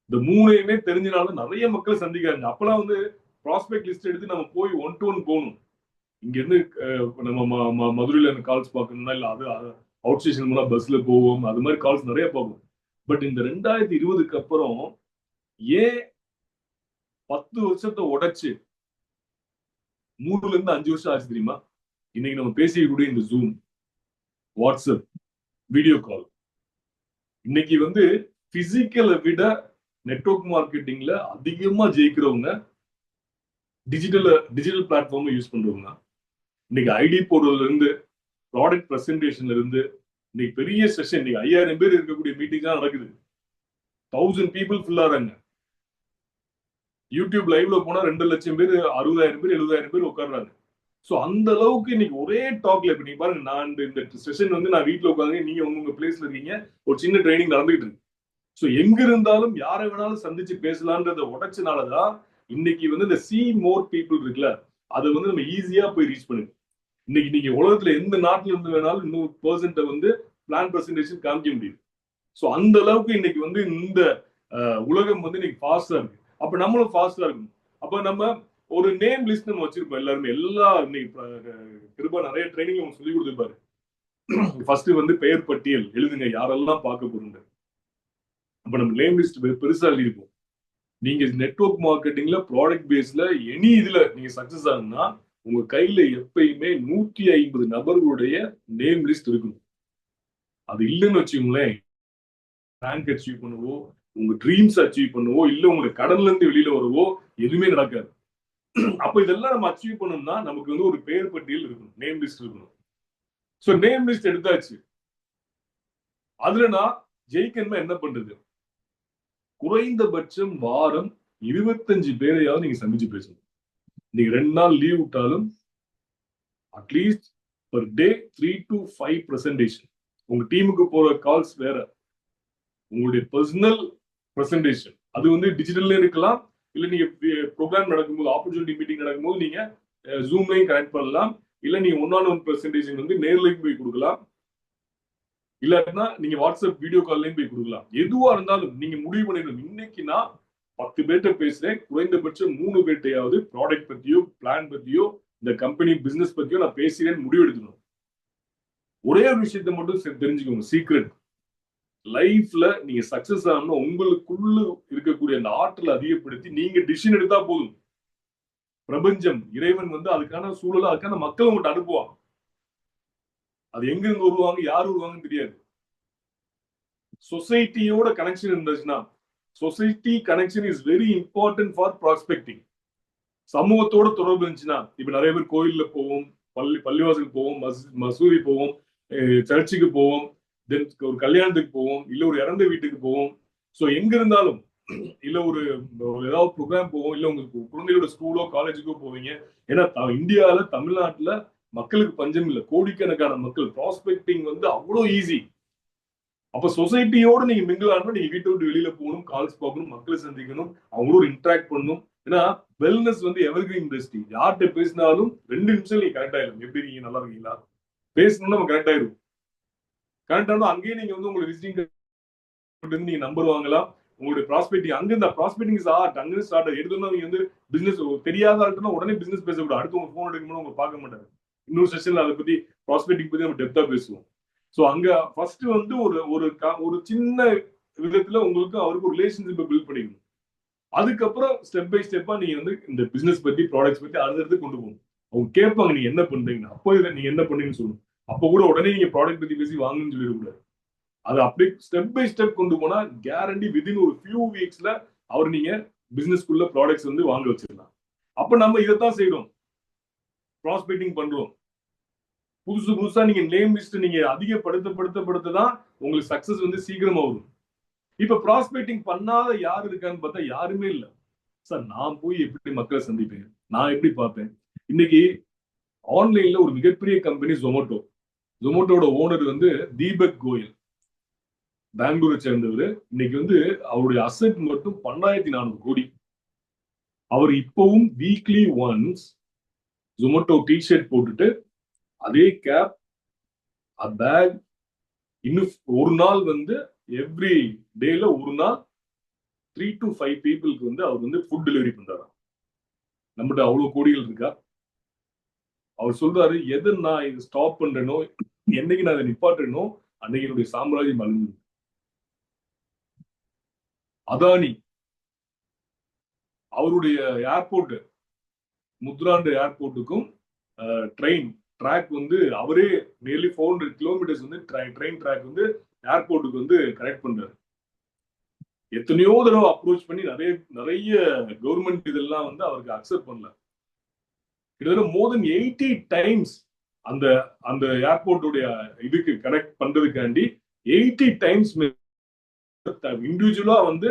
Speaker 1: இந்த மூணையுமே தெரிஞ்சனால நிறைய மக்கள் சந்திக்கிறாங்க. அப்பெல்லாம் வந்து ப்ராஸ்பெக்ட் லிஸ்ட் எடுத்து நம்ம போய் 1 to 1 போகணும். இங்க இருந்து நம்ம மதுரையில கால்ஸ் பார்க்கணும்னா இல்ல அது அவுட் ஸ்டேஷன் மூலம் பஸ்ல போவோம். அது மாதிரி கால்ஸ் நிறைய போகும். பட் இந்த 2020க்கு அப்புறம் ஏன் 10 வருஷத்தை உடைச்சு 3ல இருந்து 5 வருஷம் ஆச்சு தெரியுமா? இன்னைக்கு நம்ம பேசிக்கூடிய இந்த ஜூம், வாட்ஸ்அப், வீடியோ கால், இன்னைக்கு வந்து பிசிக்கலை விட நெட்வொர்க் மார்க்கெட்டிங்ல அதிகமா ஜெயிக்கிறவங்க டிஜிட்டல் பிளாட்ஃபார்ம் யூஸ் பண்றவங்க. இன்னைக்கு ஐடி போடுறதுல இருந்து ப்ராடக்ட் பிரசன்டேஷன்ல இருந்து இன்னைக்கு பெரிய செஷன், இன்னைக்கு 5000 பேர் இருக்கக்கூடிய மீட்டிங் தான் நடக்குது. 1000 பீப்புள் ஃபுல்லா இருக்காங்க. யூடியூப் லைவ்ல போனா 2 லட்சம் பேர், 60,000 பேர், 70,000 பேர் உட்கார்றாங்க. சோ அந்த அளவுக்கு இன்னைக்கு ஒரே டாக்ல இப்ப நீங்க பாருங்க, நான் இந்த செஷன் வந்து நான் வீட்டுல உட்காந்து, நீங்க உங்க பிளேஸ்ல இருக்கீங்க, ஒரு சின்ன ட்ரைனிங் நடந்துகிட்டு இருக்கு. சோ எங்க இருந்தாலும் யாரை வேணாலும் சந்திச்சு பேசலான்றத உடைச்சனாலதான் இன்னைக்கு வந்து இந்த சி மோர் பீப்புள் இருக்குல்ல, அதை வந்து நம்ம ஈஸியா போய் ரீச் பண்ணுங்க. இன்னைக்கு நீங்க உலகத்துல எந்த நாட்டுல இருந்து வேணாலும் 100% வந்து பிளான் பிரசன்டேஷன் காமிக்க முடியும். சோ அந்த அளவுக்கு இன்னைக்கு வந்து இந்த உலகம் வந்து இன்னைக்கு ஃபாஸ்டா இருக்கு. அப்ப நம்மளும் ஃபாஸ்டா இருக்கணும். அப்ப நம்ம ஒரு நேம் லிஸ்ட் நம்ம வச்சிருப்போம் எல்லாருமே. எல்லா கிருபா நிறைய ட்ரைனிங் அவங்க சொல்லி கொடுத்துருப்பாரு. ஃபர்ஸ்ட் வந்து பெயர் பட்டியல் எழுதுங்க, யாரெல்லாம் பார்க்க போறீங்க. அப்ப நம்ம நேம் லிஸ்ட் பெருசா எழுதிருப்போம். நீங்க நெட்வொர்க் மார்க்கெட்டிங்ல ப்ராடக்ட் பேஸ்ல எனி இதுல நீங்க சக்சஸ் ஆகுனா உங்க கையில எப்பயுமே 150 நபர்களுடைய நேம் லிஸ்ட் இருக்கணும். அது இல்லைன்னு வச்சுக்கோங்களேன், ரேங்க் அச்சீவ் பண்ணவோ, உங்க ட்ரீம்ஸ் அச்சீவ் பண்ணவோ, இல்ல உங்க கடன்ல இருந்து வெளியில வரவோ எதுவுமே நடக்காது. அப்ப இதெல்லாம் நம்ம அச்சீவ் பண்ணணும்னா நமக்கு வந்து ஒரு பெயர் பட்டியல் இருக்கணும், நேம் லிஸ்ட் இருக்கணும். சோ நேம் லிஸ்ட் எடுத்தாச்சு. அதுல நான் ஜெயிக்கணுமா என்ன பண்றது? குறைந்தபட்சம் வாரம் 25 பேரையாவது நீங்க சந்திச்சு பேசணும். நீங்க 2 நாள் லீவ் விட்டாலும் at least per day 3 to 5 presentation. உங்க டீமுக்கு போற கால்ஸ் வேற, உங்களுடைய பர்சனல் பிரசன்டேஷன் அது வந்து டிஜிட்டல்ல இருக்கலாம். இல்ல நீங்க ப்ரோக்ராம் நடக்கும்போது, ஆப்பர்ச்சுனிட்டி மீட்டிங் நடக்கும்போது நீங்க ஜூம்லையும் கனெக்ட் பண்ணலாம். இல்ல நீங்க 1-on-1 பிரசன்டேஷன் வந்து நேர்லையும் போய் கொடுக்கலாம். இல்லாட்டினா நீங்க வாட்ஸ்அப் வீடியோ கால்லையும் போய் கொடுக்கலாம். எதுவா இருந்தாலும் நீங்க முடிவு பண்ணிடணும். இன்னைக்கு நான் 10 பேர்கிட்ட பேசுறேன், குறைந்தபட்சம் 3 பேர்ட்டையாவது ப்ராடக்ட் பத்தியோ, பிளான் பத்தியோ, இந்த கம்பெனி பிசினஸ் பத்தியோ நான் பேசுறேன்னு முடிவு எடுக்கணும். ஒரே ஒரு விஷயத்தை மட்டும் தெரிஞ்சுக்கோங்க, சீக்ரெட். லைஃப்ல நீங்க சக்சஸ் ஆகணும், உங்களுக்குள்ள இருக்கக்கூடிய அந்த ஆற்றலை அதிகப்படுத்தி நீங்க டிசிஷன் எடுத்தா போதும். பிரபஞ்சம், இறைவன் வந்து அதுக்கான சூழலை, அதுக்கான மக்கள் உங்கள்கிட்ட அனுப்புவாங்க. அது எங்க இருந்து வருவாங்க, யார் வருவாங்கன்னு தெரியாது. சொசைட்டியோட கனெக்ஷன் இருந்துச்சுன்னா, society connection is very important for prospecting. சமூகத்தோட தொடர்பு இருந்துச்சுன்னா, இப்ப நிறைய பேர் கோயில்ல போவோம், பள்ளிவாசலுக்கு போவோம், மசூதி போவோம், சர்ச்சுக்கு போவோம், தென் ஒரு கல்யாணத்துக்கு போவோம், இல்ல ஒரு இறந்த வீட்டுக்கு போவோம். சோ எங்க இருந்தாலும், இல்ல ஒரு ஏதாவது ப்ரோக்ராம் போவோம், இல்ல உங்க குழந்தையோட ஸ்கூலோ காலேஜுக்கோ போவீங்க. ஏன்னா இந்தியால, தமிழ்நாட்டுல மக்களுக்கு பஞ்சம் இல்லை, கோடிக்கணக்கான மக்கள். ப்ராஸ்பெக்டிங் வந்து அவ்வளவு ஈஸி. அப்ப சொசைட்டியோட நீங்க மிங்கிள் ஆகணும், நீங்க வீட்டை விட்டு வெளியில போகணும், கால்ஸ் பார்க்கணும், மக்களை சந்திக்கணும், அவங்களோட இன்டராக்ட் பண்ணணும். ஏன்னா வெல்னஸ் வந்து எவர்கிரீன் இண்டஸ்ட்ரி. யார்கிட்ட பேசினாலும் 2 நிமிஷம் நீங்க கரெக்ட் ஆயிடும். எப்படி இருக்கீங்க, நல்லா இருக்கீங்களா, பேசணும்னா நம்ம கரெக்ட் ஆயிடும். கரெக்ட் ஆனா அங்கேயே நீங்க வந்து உங்களை விசிட்டிங் நீங்க நம்பர் வாங்கலாம். உங்களுடைய ப்ராஸ்பெக்டிங் அங்க இந்த ப்ராஸ்பெக்டிங் ஸ்டார்ட் அங்க ஸ்டார்ட் எடுத்தோம்னா நீங்க வந்து பிசினஸ் தெரியாத ஆள்னா உடனே பிசினஸ் பேசக்கூடாது. அடுத்து உங்க போன் எடுக்கும்போது உங்க பார்க்க மாட்டாங்க. இன்னொரு செஷன்ல அதை பத்தி ப்ராஸ்பெக்டிங் பத்தி நம்ம டெப்தா பேசுவோம். சோ அங்க ஃபர்ஸ்ட் வந்து ஒரு சின்ன விதத்துல உங்களுக்கு அவருக்கு ஒரு ரிலேஷன்ஷிப்பை பில்ட் பண்ணிக்கணும். அதுக்கப்புறம் ஸ்டெப் பை ஸ்டெப்பா நீங்க வந்து இந்த பிசினஸ் பத்தி, ப்ராடக்ட்ஸ் பத்தி அடுத்தடுத்து கொண்டு போகணும். அவங்க கேட்பாங்க நீங்க என்ன பண்றீங்க, அப்போ நீங்க என்ன பண்ணீங்கன்னு சொல்லணும். அப்போ கூட உடனே நீங்க ப்ராடக்ட் பத்தி பேசி வாங்கன்னு சொல்லிடக்கூடாது. அது அப்படியே ஸ்டெப் பை ஸ்டெப் கொண்டு போனா கேரண்டி வித்தின் ஒரு ஃபியூ வீக்ஸ்ல அவர் நீங்க பிசினஸ்க்குள்ள ப்ராடக்ட்ஸ் வந்து வாங்க வச்சிடலாம். அப்ப நம்ம இதைத்தான் செய்யறோம், ப்ராஸ்பெக்டிங் பண்றோம். புதுசா நீங்க நேம் லிஸ்ட் நீங்க அதிகப்படுத்ததான் உங்களுக்கு சக்சஸ் வந்து சீக்கிரமா வரும். இப்ப ப்ராஸ்பெக்டிங் பண்ணாத யாரு இருக்கான்னு பார்த்தா யாருமே இல்ல. சார் நான் போய் எப்படி மக்களை சந்திப்பேன், நான் எப்படி பார்ப்பேன்? இன்னைக்கு ஆன்லைன்ல ஒரு மிகப்பெரிய கம்பெனி ஜொமோட்டோட ஓனர் வந்து தீபக் கோயல், பெங்களூரை சேர்ந்தவர். இன்னைக்கு வந்து அவருடைய அசெட் மட்டும் 12,400 கோடி. அவர் இப்பவும் வீக்லி ஒன்ஸ் ஜொமோட்டோ டிஷர்ட் போட்டுட்டு, அதே கேப், பேக், இன்னும் ஒரு நாள் வந்து எவ்ரி டேல ஒரு நாள் 3 to 5 பீப்புளுக்கு வந்து அவர் வந்து ஃபுட் டெலிவரி பண்றாரு. நம்மகிட்ட அவ்வளவு கோடிகள் இருக்கா? அவர் சொல்றாரு, எது நான் இது ஸ்டாப் பண்றேனோ, என்னைக்கு நான் அதை நிப்பாட்டுறேனோ அன்னைக்கு என்னுடைய சாம்ராஜ்யம் அழிஞ்சு. அதானி அவருடைய ஏர்போர்ட், முத்ராண்ட் ஏர்போர்ட்டுக்கும் ட்ரெயின் ட்ராக் வந்து அவரே நியர்லி 400 கிலோமீட்டர்ஸ் வந்து ட்ரெயின் ட்ராக் வந்து ஏர்போர்ட்டுக்கு வந்து கனெக்ட் பண்றாரு. எத்தனையோ தடவை அப்ரோச் பண்ணி நிறைய நிறைய கவர்மெண்ட் இதெல்லாம் வந்து அவருக்கு அக்செப்ட் பண்ணல. கிட்டத்தட்ட மோர் தென் 80 டைம்ஸ் அந்த அந்த ஏர்போர்ட்டுடைய இதுக்கு கனெக்ட் பண்றதுக்காண்டி 80 டைம்ஸ் இண்டிவிஜுவலா வந்து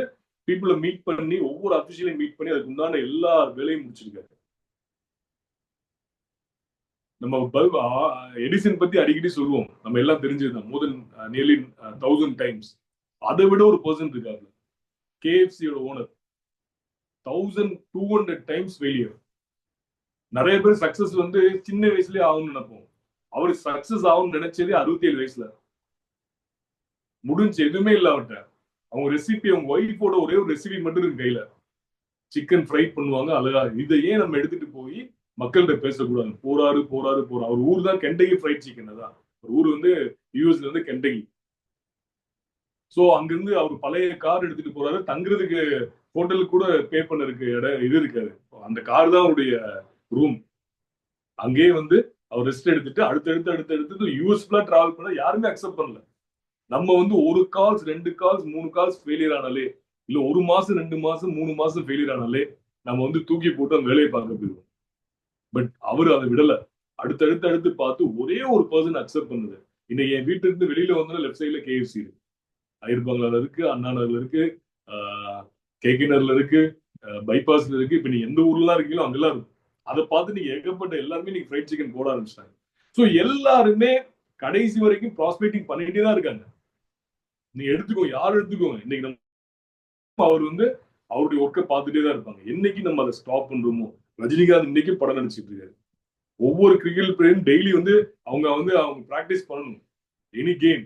Speaker 1: பீப்புளை மீட் பண்ணி ஒவ்வொரு அபிஷியலையும் மீட் பண்ணி அதுக்கு உண்டான எல்லா வேலையும் முடிச்சிருக்காரு. நம்ம எடிசன் பத்தி அடிக்கடி சொல்லுவோம், நம்ம எல்லாம் தெரிஞ்சதுதான். மோர் தென் நியர்லி 1000 டைம்ஸ். அதை விட ஒரு பர்சன் இருக்காரு, கேஎஃப்சியோட ஓனர். 1200 times failure. நிறைய பேர் சக்சஸ் வந்து சின்ன வயசுலயே ஆகும்னு நினைப்போம். அவர் சக்சஸ் ஆகும்னு நினைச்சதே 67 வயசுல. முடிஞ்சு எதுவுமே இல்ல அவர்கிட்ட. அவங்க ரெசிபி, அவங்க ஒய்ஃபோட ஒரே ஒரு ரெசிபி மட்டும் இருக்கு கையில. சிக்கன் ஃப்ரை பண்ணுவாங்க அழகா. இதை ஏன் நம்ம எடுத்துட்டு போய் மக்கள்கிட்ட பேசக்கூடாது? போறாரு போறாரு போறாரு. அவர் ஊர் தான் கெண்டகி ஃப்ரைட் சிக்கன். தான் ஒரு ஊர் வந்து யூஎஸ்ல இருந்து கெண்டகி. சோ அங்கிருந்து அவர் பழைய கார் எடுத்துட்டு போறாரு. தங்குறதுக்கு ஹோட்டலுக்கு கூட பே பண்ண இருக்கு இடம் இது இருக்காது. அந்த கார் தான் அவருடைய ரூம். அங்கேயே வந்து அவர் ரெஸ்ட் எடுத்துட்டு அடுத்தடுத்து யூஎஸ் ஃபுல்லா டிராவல் பண்ண யாருமே அக்செப்ட் பண்ணல. நம்ம வந்து ஒரு கால்ஸ் 2 கால்ஸ் 3 கால்ஸ் ஃபெயிலியர் ஆனாலே, இல்ல 1 மாசம் 2 மாசம் 3 மாசம் ஃபெயிலியர் ஆனாலே நம்ம வந்து தூக்கி போட்டு அந்த வேலையை பார்க்க போயிடுவோம். பட் அவர் அதை விடல. அடுத்து பார்த்து ஒரே ஒரு பர்சன் அக்செப்ட் பண்ணுது. இன்னைக்கு என் வீட்டுல இருந்து வெளியில வந்தா லெஃப்ட் சைட்ல கேஎஃப்சி இருக்கு, ஐயர் பங்களால இருக்கு, அண்ணா நகர்ல இருக்கு, கேகே நகர்ல இருக்கு, பைபாஸ்ல இருக்கு. இப்ப நீ எந்த ஊர்லாம் இருக்கீங்களோ அங்கெல்லாம் இருக்கு. அதை பார்த்து நீங்க ஏகப்பட்ட எல்லாருமே நீங்க ஃப்ரைட் சிக்கன் போட ஆரம்பிச்சிட்டாங்க. சோ எல்லாருமே கடைசி வரைக்கும் ப்ராஸ்பெக்டிங் பண்ணிட்டே தான் இருக்காங்க. நீ எடுத்துக்கோங்க, யாரும் எடுத்துக்கோங்க. இன்னைக்கு நம்ம அவர் வந்து அவருடைய ஒர்க்கை பார்த்துட்டே தான் இருப்பாங்க. என்னைக்கு நம்ம அதை ஸ்டாப் பண்றோமோ. ரஜினிகாந்த் இன்னைக்கு படம் நடிச்சிட்டு இருக்காரு. ஒவ்வொரு கிரிக்கெட் பிளேயரும் டெய்லி வந்து அவங்க பிராக்டிஸ் பண்ணணும் எனி கேம்.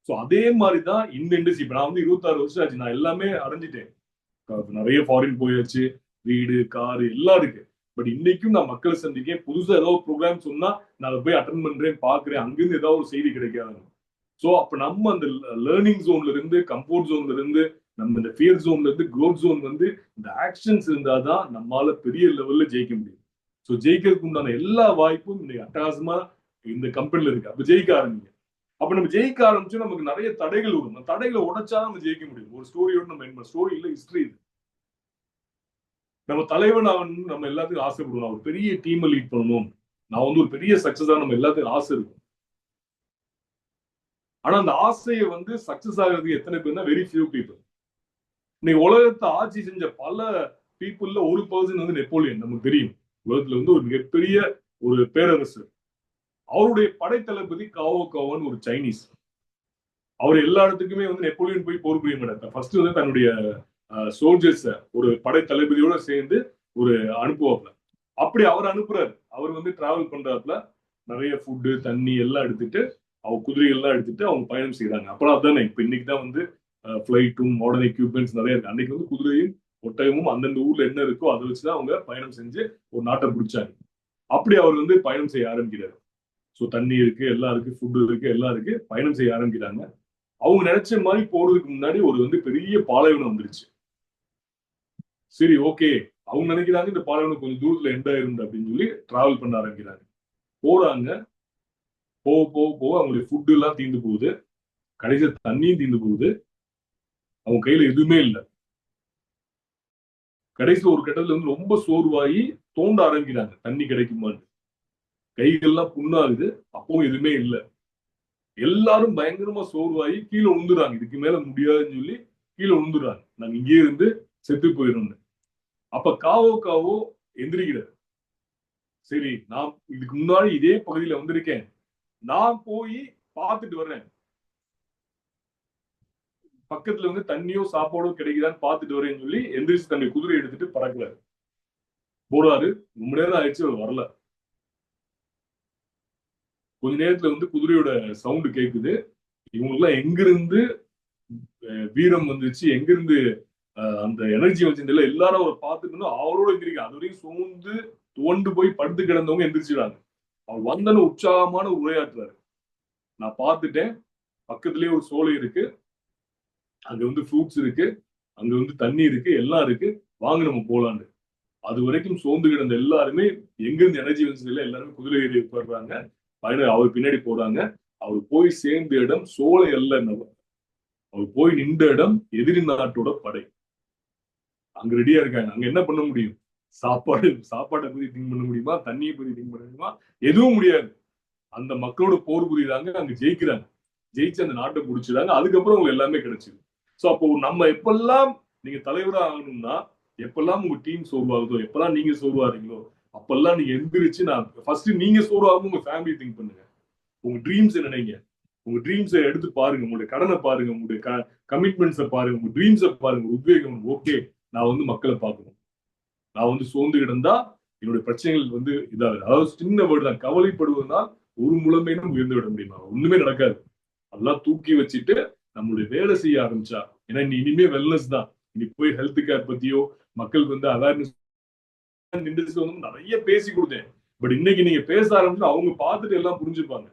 Speaker 1: சோ அதே மாதிரி தான் இந்த இண்டஸ்ட்ரி. இப்ப நான் வந்து 26 வருஷம் ஆச்சு, நான் எல்லாமே அடைஞ்சிட்டேன். நிறைய ஃபாரின் போயாச்சு, வீடு காரு எல்லாம் இருக்கு. பட் இன்னைக்கும் நான் மக்களை சந்திக்கேன். புதுசா ஏதாவது ப்ரோக்ராம் சொன்னா நான் அதை போய் அட்டன் பண்றேன், பாக்குறேன். அங்கிருந்து ஏதாவது ஒரு செய்தி கிடைக்காது. சோ அப்ப நம்ம அந்த லேர்னிங் ஜோன்ல இருந்து, கம்ஃபோர்ட் ஜோன்ல இருந்து, நம்ம இந்த ஃபியர் ஜோன்ல இருந்து க்ரோத் ஜோன் வந்து இந்த ஆக்ஷன்ஸ் இருந்தாதான் நம்மளால பெரிய லெவல்ல ஜெயிக்க முடியும். சோ ஜெயிக்கிறதுக்கு உண்டான எல்லா வாய்ப்பும் இன்னைக்கு அட்டகாசமா இந்த கம்பெனில இருக்கு. அப்ப ஜெயிக்க ஆரம்பிங்க. அப்ப நம்ம ஜெயிக்க ஆரம்பிச்சு நமக்கு நிறைய தடைகள் வரும். அந்த தடைகளை உடைச்சா நம்ம ஜெயிக்க முடியும். ஒரு ஸ்டோரியோட நம்ம ஸ்டோரி இல்ல, ஹிஸ்டரி இது. நம்ம தலைவன் நம்ம எல்லாத்துக்கும் ஆசைப்படுவோம். ஒரு பெரிய டீமை லீட் பண்ணணும், நான் வந்து ஒரு பெரிய சக்சஸா நம்ம எல்லாத்துக்கும் ஆசை இருக்கும். ஆனா அந்த ஆசையை வந்து சக்சஸ் ஆகிறதுக்கு எத்தனை பேர் தான்? Very few people. இன்னைக்கு உலகத்தை ஆட்சி செஞ்ச பல பீப்புள்ல ஒரு பர்சன் வந்து நெப்போலியன். நமக்கு தெரியும், உலகத்துல வந்து ஒரு மிகப்பெரிய ஒரு பேரரசு. அவருடைய படைத்தளபதி காவோ காவோன்னு ஒரு சைனீஸ். அவர் எல்லா இடத்துக்குமே வந்து நெப்போலியன் போய் போர் புரிய மாட்டார். ஃபர்ஸ்ட் வந்து தன்னுடைய சோல்ஜர்ஸ் ஒரு படை தளபதியோட சேர்ந்து ஒரு அனுப்புவாப்ல. அப்படி அவர் அனுப்புறாரு. அவர் வந்து டிராவல் பண்றாப்புல நிறைய ஃபுட்டு தண்ணி எல்லாம் எடுத்துட்டு, அவங்க குதிரைகள் எல்லாம் எடுத்துட்டு அவங்க பயணம் செய்யறாங்க. அப்புறம் அதானே இப்ப இன்னைக்கு தான் வந்து ஃபிளைட்டும் மாடர்ன் எக்யூப்மெண்ட்ஸ் நிறைய இருக்கு. அன்னைக்கு வந்து குதிரையும் ஒட்டகமும் அந்தந்த ஊர்ல என்ன இருக்கோ அதை வச்சுதான் அவங்க பயணம் செஞ்சு ஒரு நாட்டை பிடிச்சாங்க. அப்படி அவர் வந்து பயணம் செய்ய ஆரம்பிக்கிறாரு. ஸோ தண்ணி இருக்கு, எல்லாம் இருக்கு, ஃபுட்டு இருக்கு, எல்லாம் இருக்கு. பயணம் செய்ய ஆரம்பிக்கிறாங்க. அவங்க நினைச்ச மாதிரி போறதுக்கு முன்னாடி ஒரு வந்து பெரிய பாலைவனம் வந்துருச்சு. சரி, ஓகே, அவங்க நினைக்கிறாங்க இந்த பாலைவனம் கொஞ்சம் தூரத்துல எண்ட் ஆயிருந்து அப்படின்னு சொல்லி டிராவல் பண்ண ஆரம்பிக்கிறாங்க. போறாங்க. போக போக போக அவங்களுடைய ஃபுட்டு எல்லாம் தீர்ந்து போகுது. கடைசியில தண்ணியும் தீர்ந்து போகுது. அவங்க கையில எதுவுமே இல்லை. கடைசியில ஒரு கட்டத்துல வந்து ரொம்ப சோர்வாகி தோண்ட ஆரம்பிக்கிறாங்க, தண்ணி கிடைக்குமான்னு. கைகள்லாம் புண்ணாகுது. அப்பவும் எதுவுமே இல்லை. எல்லாரும் பயங்கரமா சோர்வாகி கீழே விழுந்துறாங்க. இதுக்கு மேல முடியாதுன்னு சொல்லி கீழே விழுந்துறாங்க. நாங்க இங்கே இருந்து செத்து போயிடணும். அப்ப காவோ காவோ எந்திரிக்கிறார். சரி, நான் இதுக்கு முன்னாடி இதே பகுதியில வந்திருக்கேன், நான் போய் பார்த்துட்டு வர்றேன். பக்கத்துல வந்து தண்ணியோ சாப்பாடோ கிடைக்குதான்னு பார்த்துட்டு வரேன்னு சொல்லி எந்திரிச்சு தன்னுடைய குதிரை எடுத்துட்டு பறக்கலாரு. போறாரு. ரொம்ப நேரம் ஆயிடுச்சு, அவர் வரல. கொஞ்ச நேரத்துல வந்து குதிரையோட சவுண்டு கேட்குது. இவங்கெல்லாம் எங்கிருந்து வீரம் வந்துச்சு, எங்கிருந்து அந்த எனர்ஜி வச்சிருந்தல எல்லாரும் அவர் பார்த்துட்டு அவரோட எந்திரிக்க அது வரைக்கும் சோர்ந்து துவண்டு போய் படுத்து கிடந்தவங்க எந்திரிச்சிடாங்க. அவர் வந்தன்னு உற்சாகமான உரையாற்றுறாரு. நான் பார்த்துட்டேன், பக்கத்துலயே ஒரு சோலை இருக்கு, அங்க வந்து ஃப்ரூட்ஸ் இருக்கு, அங்க வந்து தண்ணி இருக்கு, எல்லாம் இருக்கு, வாங்க நம்ம போலான்னு. அது வரைக்கும் சோர்ந்து கிடந்த எல்லாருமே எங்கிருந்து எனர்ஜி வந்து எல்லாருமே குதிரை ஏறி போடுறாங்க, அவர் பின்னாடி போறாங்க. அவர் போய் சேர்ந்த இடம் சோலை அல்ல, அவர் போய் நின்ற இடம் எதிரி நாட்டோட படை. அங்க ரெடியா இருக்காங்க. அங்க என்ன பண்ண முடியும்? சாப்பாட்டை பத்தி திங்க் பண்ண முடியுமா? தண்ணியை பத்தி திங்க் பண்ண முடியுமா? எதுவும் முடியாது. அந்த மக்களோட போர் புரியுறாங்க, அங்க ஜெயிக்கிறாங்க. ஜெயிச்சு அந்த நாட்டை முடிச்சிடாங்க. அதுக்கப்புறம் உங்களுக்கு எல்லாமே கிடைச்சிது. சோ அப்போ நம்ம எப்பெல்லாம் நீங்க தலைவரா ஆகணும்னா, எப்பெல்லாம் உங்க டீம் சோர்வாகுதோ, எப்பெல்லாம் நீங்க சோர்வாறீங்களோ, அப்பெல்லாம் நீங்க எந்திரிச்சு நான் ஃபர்ஸ்ட் நீங்க சோர்வாகும் உங்க ஃபேமிலி திங்க் பண்ணுங்க. உங்க ட்ரீம்ஸ் நினைங்க. உங்க ட்ரீம்ஸை எடுத்து பாருங்க, உங்களுடைய கடனை பாருங்க, உங்களுடைய கமிட்மெண்ட்ஸை பாருங்க, உங்க ட்ரீம்ஸை பாருங்க, உத்வேகம். ஓகே, நான் வந்து மக்களை பார்க்கணும். நான் வந்து சோர்ந்து கிடந்தா என்னுடைய பிரச்சனைகள் வந்து இதாகுது. அதாவது சின்ன வேர்டு தான், கவலைப்படுவதனால் ஒரு முழுமையிலும் உயர்ந்து விட முடியுமா? ஒண்ணுமே நடக்காது. அதெல்லாம் தூக்கி வச்சுட்டு நம்மளுடைய வேலை செய்ய ஆரம்பிச்சா, ஏன்னா இனிமே வெல்னஸ் தான். இனி போய் ஹெல்த் கேர் பத்தியோ மக்களுக்கு வந்து அவேர்னஸ் வந்து நிறைய பேசி கொடுத்தேன். பட் இன்னைக்கு நீங்க பேச ஆரம்பிச்சு அவங்க பார்த்துட்டு எல்லாம் புரிஞ்சுப்பாங்க.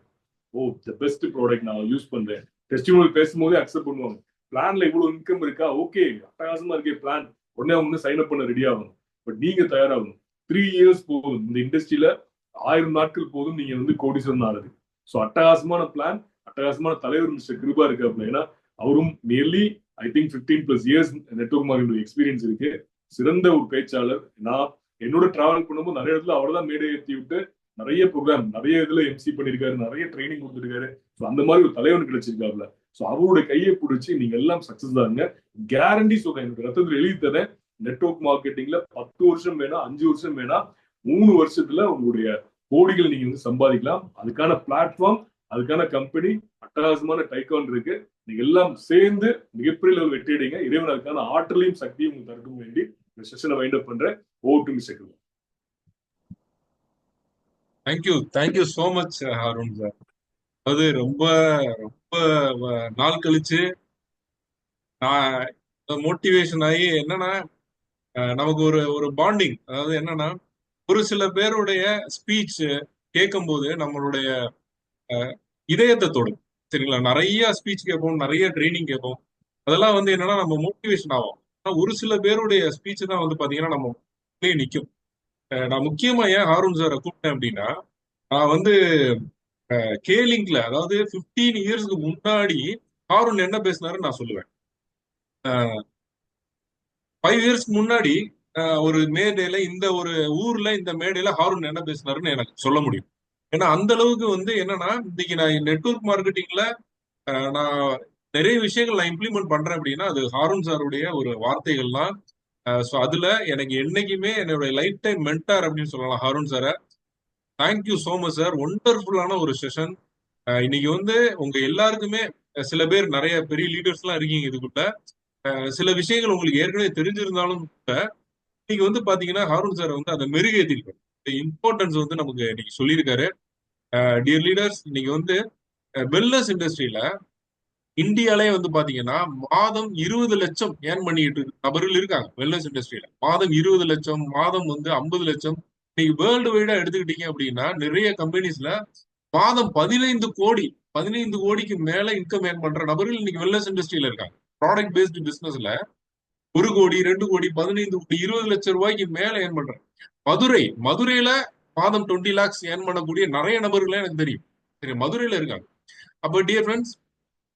Speaker 1: ஓ, தி பெஸ்ட் ப்ராடக்ட் நான் யூஸ் பண்றேன். டெஸ்டிமோனியல் பேசும்போதே அக்செப்ட் பண்ணுவாங்க. பிளான்ல இவ்வளவு இன்கம் இருக்கா, ஓகே அட்டகாசமா இருக்கே பிளான், உடனே அவங்க சைன் அப் பண்ண ரெடி ஆகணும். பட் நீங்க தயாராகணும். 3 இயர்ஸ் போதும் இந்த இண்டஸ்ட்ரியில, 1000 நாட்கள் போதும் நீங்க வந்து கோடீஸ்வரன் ஆகுது. ஸோ அட்டகாசமான பிளான், அட்டகாசமான தலைவர் மிஸ்டர் கிருபா இருக்காப்ல. ஏன்னா அவரும் nearly I think 15+ years network marketing experience இருக்கு. சிறந்த ஒரு பேச்சாளர். நான் என்னோட டிராவல் பண்ணும்போது நிறைய இடத்துல அவர் தான் மேடை ஏற்றி விட்டு நிறைய ப்ரோக்ராம், நிறைய இதுல எம்சி பண்ணிருக்காரு, நிறைய ட்ரைனிங் கொடுத்துருக்காரு. ஸோ அந்த மாதிரி ஒரு தலைவன் கிடைச்சிருக்காப்ல. ஸோ அவருடைய கையை பிடிச்சி நீங்க எல்லாம் சக்சஸ் தாங்க. கேரண்டி சொல்றேன், என்னோட ரத்தத்தில் எழுதி தரேன். நெட்வொர்க் மார்க்கெட்டிங்ல 10 வருஷம் வேணா, 5 வருஷம் வேணா, 3 வருஷத்துல உங்களுடைய கோடிகள் நீங்க வந்து சம்பாதிக்கலாம். அதுக்கான பிளாட்ஃபார்ம், அதுக்கான கம்பெனி, அட்டகாசமான டைகான் இருக்கு. நீங்க எல்லாம் சேர்ந்து மிகப்பெரிய லெவல் வெற்றி அடைங்க. இறைவன் அதுக்கான ஆற்றலையும் சக்தியும் உங்களுக்கு தரட்டும் வேண்டி இந்த செஷனை வைண்ட் அப் பண்றேன். Over to mister Kripa.
Speaker 2: Thank you so much Haroon sir. அது ரொம்ப ரொம்ப நாள் கழிச்சு நான் மோட்டிவேஷன் ஆகி என்னன்னா, நமக்கு ஒரு ஒரு பாண்டிங். அதாவது என்னன்னா, ஒரு சில பேருடைய ஸ்பீச் கேட்கும் போது நம்மளுடைய இதயத்தை தொடும். சரிங்களா? நிறைய ஸ்பீச் கேட்போம், நிறைய ட்ரைனிங் கேட்போம். அதெல்லாம் வந்து என்னன்னா நம்ம மோட்டிவேஷன் ஆகும். ஆனா ஒரு சில பேருடைய ஸ்பீச் தான் வந்து பாத்தீங்கன்னா நம்ம நிற்கும். நான் முக்கியமா ஏன் ஹாரூன் சாரை கூப்பிட்டேன் அப்படின்னா, நான் வந்து கேலிங்ல, அதாவது 15 இயர்ஸ்க்கு முன்னாடி ஹாரூன் என்ன பேசினாருன்னு நான் சொல்லுவேன். 5 இயர்ஸ்க்கு முன்னாடி ஒரு மேடையில, இந்த ஒரு ஊர்ல இந்த மேடையில ஹாரூன் என்ன பேசினாருன்னு எனக்கு சொல்ல முடியும். ஏன்னா அந்த அளவுக்கு வந்து என்னன்னா, இன்னைக்கு நான் நெட்வொர்க் மார்க்கெட்டிங்ல நான் நிறைய விஷயங்கள் நான் இம்ப்ளிமெண்ட் பண்றேன் அப்படின்னா அது ஹாரூன் சாருடைய ஒரு வார்த்தைகள் தான். ஸோ அதுல எனக்கு என்னைக்குமே என்னுடைய லைஃப் டைம் மென்டார் அப்படின்னு சொல்லலாம் ஹாரூன் சாரை. Thank you so much sir. ஒண்டர்ஃபுல்லான ஒரு செஷன். இன்னைக்கு வந்து உங்க எல்லாருக்குமே, சில பேர் நிறைய பெரிய லீடர்ஸ் எல்லாம் இருக்கீங்க இதுக்குள்ள, சில விஷயங்கள் உங்களுக்கு ஏற்கனவே தெரிஞ்சிருந்தாலும் கூட இன்னைக்கு வந்து பாத்தீங்கன்னா ஹாரூன் சார் வந்து அதை மெருகேற்றிருக்காரு. இம்பார்ட்டன்ஸ் வந்து நமக்கு இன்னைக்கு சொல்லியிருக்காரு. டியர் லீடர்ஸ், இன்னைக்கு வந்து வெல்னஸ் இண்டஸ்ட்ரியில இந்தியாலே வந்து பாத்தீங்கன்னா மாதம் 20 லட்சம் ஏர்ன் பண்ணிட்டு நபர்கள் இருக்காங்க. வெல்னஸ் இண்டஸ்ட்ரியில மாதம் 20 லட்சம், மாதம் வந்து 50 லட்சம். நீங்க வேர்ல்டு வைடா எடுத்துக்கிட்டீங்க அப்படின்னா நிறைய கம்பெனிஸ்ல மாதம் 15 கோடிக்கு மேல இன்கம் ஏர்ன் பண்ற நபர்கள் இன்னைக்கு வெல்னஸ் இண்டஸ்ட்ரியில இருக்காங்க. ப்ராடக்ட் பேஸ்டு பிசினஸ்ல 1 கோடி, 2 கோடி, 15 கோடி, 20 லட்சம் ரூபாய்க்கு மேல ஏர்ன் பண்றாங்க. மதுரையில மாதம் 20 lakhs ஏர்ன் பண்ணக்கூடிய நிறைய நபர்களே எனக்கு தெரியும். சரி, மதுரையில இருக்காங்க. அப்ப டியர் ஃப்ரெண்ட்ஸ்,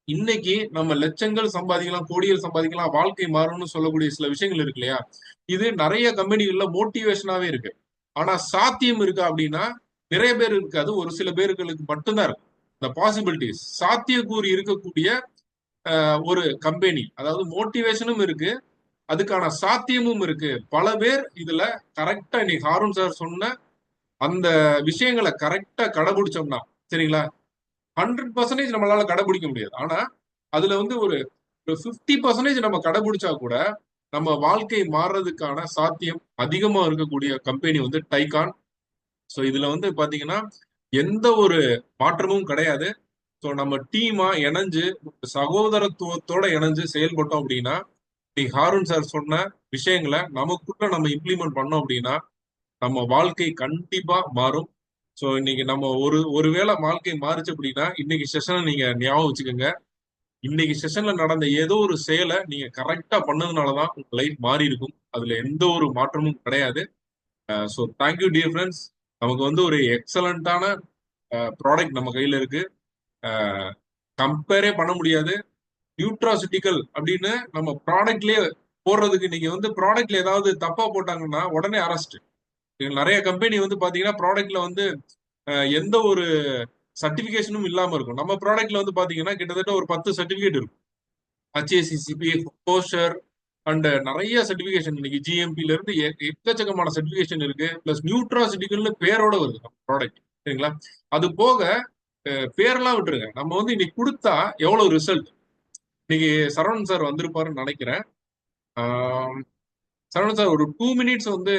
Speaker 2: இன்னைக்கு நம்ம லட்சங்கள் சம்பாதிக்கலாம், கோடிகள் சம்பாதிக்கலாம், வாழ்க்கை மாறும்னு சொல்லக்கூடிய சில விஷயங்கள் இருக்கு இல்லையா? இது நிறைய கம்பெனிகள்ல மோட்டிவேஷனாவே இருக்கு. ஆனா சாத்தியம் இருக்கா அப்படின்னா நிறைய பேர் இருக்காது. ஒரு சில பேர்களுக்கு மட்டும்தான் இருக்கு இந்த பாசிபிலிட்டிஸ். சாத்தியக்கூறு இருக்கக்கூடிய ஒரு கம்பெனி, அதாவது மோட்டிவேஷனும் இருக்கு, அதுக்கான சாத்தியமும் இருக்கு. பல பேர் இதுல கரெக்டா இன்னைக்கு ஹாரூன் சார் சொன்ன அந்த விஷயங்களை கரெக்டா கடைபிடிச்சோம்னா, சரிங்களா, 100% நம்மளால கடைபிடிக்க முடியாது. ஆனா அதுல வந்து ஒரு 50% நம்ம கடைபிடிச்சா கூட நம்ம வாழ்க்கை மாறுறதுக்கான சாத்தியம் அதிகமா இருக்கக்கூடிய கம்பெனி வந்து டைகான். ஸோ இதுல வந்து பாத்தீங்கன்னா எந்த ஒரு மாற்றமும் கிடையாது. ஸோ ஸோ நம்ம டீமா இணைஞ்சு சகோதரத்துவத்தோட இணைஞ்சு செயல்பட்டோம் அப்படின்னா, ஹாரூன் சார் சொன்ன விஷயங்களை நமக்குள்ள நம்ம இம்ப்ளிமெண்ட் பண்ணோம் அப்படின்னா நம்ம வாழ்க்கை கண்டிப்பா மாறும். ஸோ இன்னைக்கு நம்ம ஒருவேளை வாழ்க்கை மாறுச்சு அப்படின்னா இன்னைக்கு செஷனை நீங்க ஞாபகம் வச்சுக்கோங்க. இன்னைக்கு செஷன்ல நடந்த ஏதோ ஒரு செயலை நீங்க கரெக்டா பண்ணதுனாலதான் உங்க லைஃப் மாறி இருக்கும். அதுல எந்த ஒரு மாற்றமும் கிடையாது. So thank you dear friends. நமக்கு வந்து ஒரு எக்ஸலண்டான ப்ராடக்ட் நம்ம கையில இருக்கு. கம்பேரே பண்ண முடியாது. நியூட்ராசிட்டிக்கல் அப்படின்னு நம்ம ப்ராடக்ட்லயே போடுறதுக்கு நீங்க வந்து ப்ராடக்ட்ல ஏதாவது தப்பா போட்டாங்கன்னா உடனே அரெஸ்ட். நிறைய கம்பெனி வந்து பாத்தீங்கன்னா ப்ராடக்ட்ல வந்து எந்த ஒரு சர்டிபிகேஷனும் இல்லாம இருக்கும். நம்ம ப்ராடக்ட்ல வந்து பாத்தீங்கன்னா கிட்டத்தட்ட ஒரு 10 சர்டிபிகேட் இருக்கும். HACCP, கோஷர் அண்ட் நிறைய சர்டிபிகேஷன் இன்னைக்கு GMP ல இருந்து எக்கச்சக்கமான சர்டிபிகேஷன் இருக்கு. பிளஸ் நியூட்ராசிட்டிகள்னு பேரோட வருது நம்ம ப்ராடக்ட். சரிங்களா? அது போக பேரெல்லாம் விட்டுருங்க. நம்ம வந்து இன்னைக்கு கொடுத்தா எவ்வளவு ரிசல்ட். இன்னைக்கு சரவணன் சார் வந்திருப்பாருன்னு நினைக்கிறேன். சரவணன் சார் ஒரு 2 மினிட்ஸ் வந்து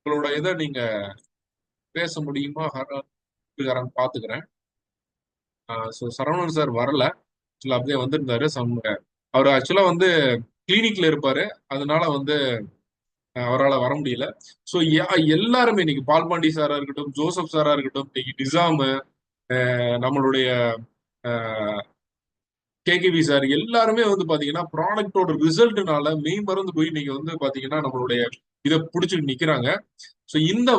Speaker 2: உங்களோட இதை நீங்க பேச முடியுமா? பாத்துக்கிறேன். ஸோ சரவணன் சார் வரல. ஆக்சுவலா அப்படியே வந்திருந்தாரு. அவர் ஆக்சுவலா வந்து கிளினிக்ல இருப்பாரு. அதனால வந்து அவரால் வர முடியல. ஸோ எல்லாருமே இன்னைக்கு பால்பாண்டி சாரா இருக்கட்டும், ஜோசப் சாரா இருக்கட்டும், இன்னைக்கு நிசாமு, நம்மளுடைய KKV சார் எல்லாருமே வந்து பாத்தீங்கன்னா ப்ராடக்டோட ரிசல்ட்னால மெய் மறந்து போய் இன்னைக்கு வந்து பாத்தீங்கன்னா நம்மளுடைய இதை பிடிச்சிட்டு நிக்கிறாங்க. ஸோ இந்த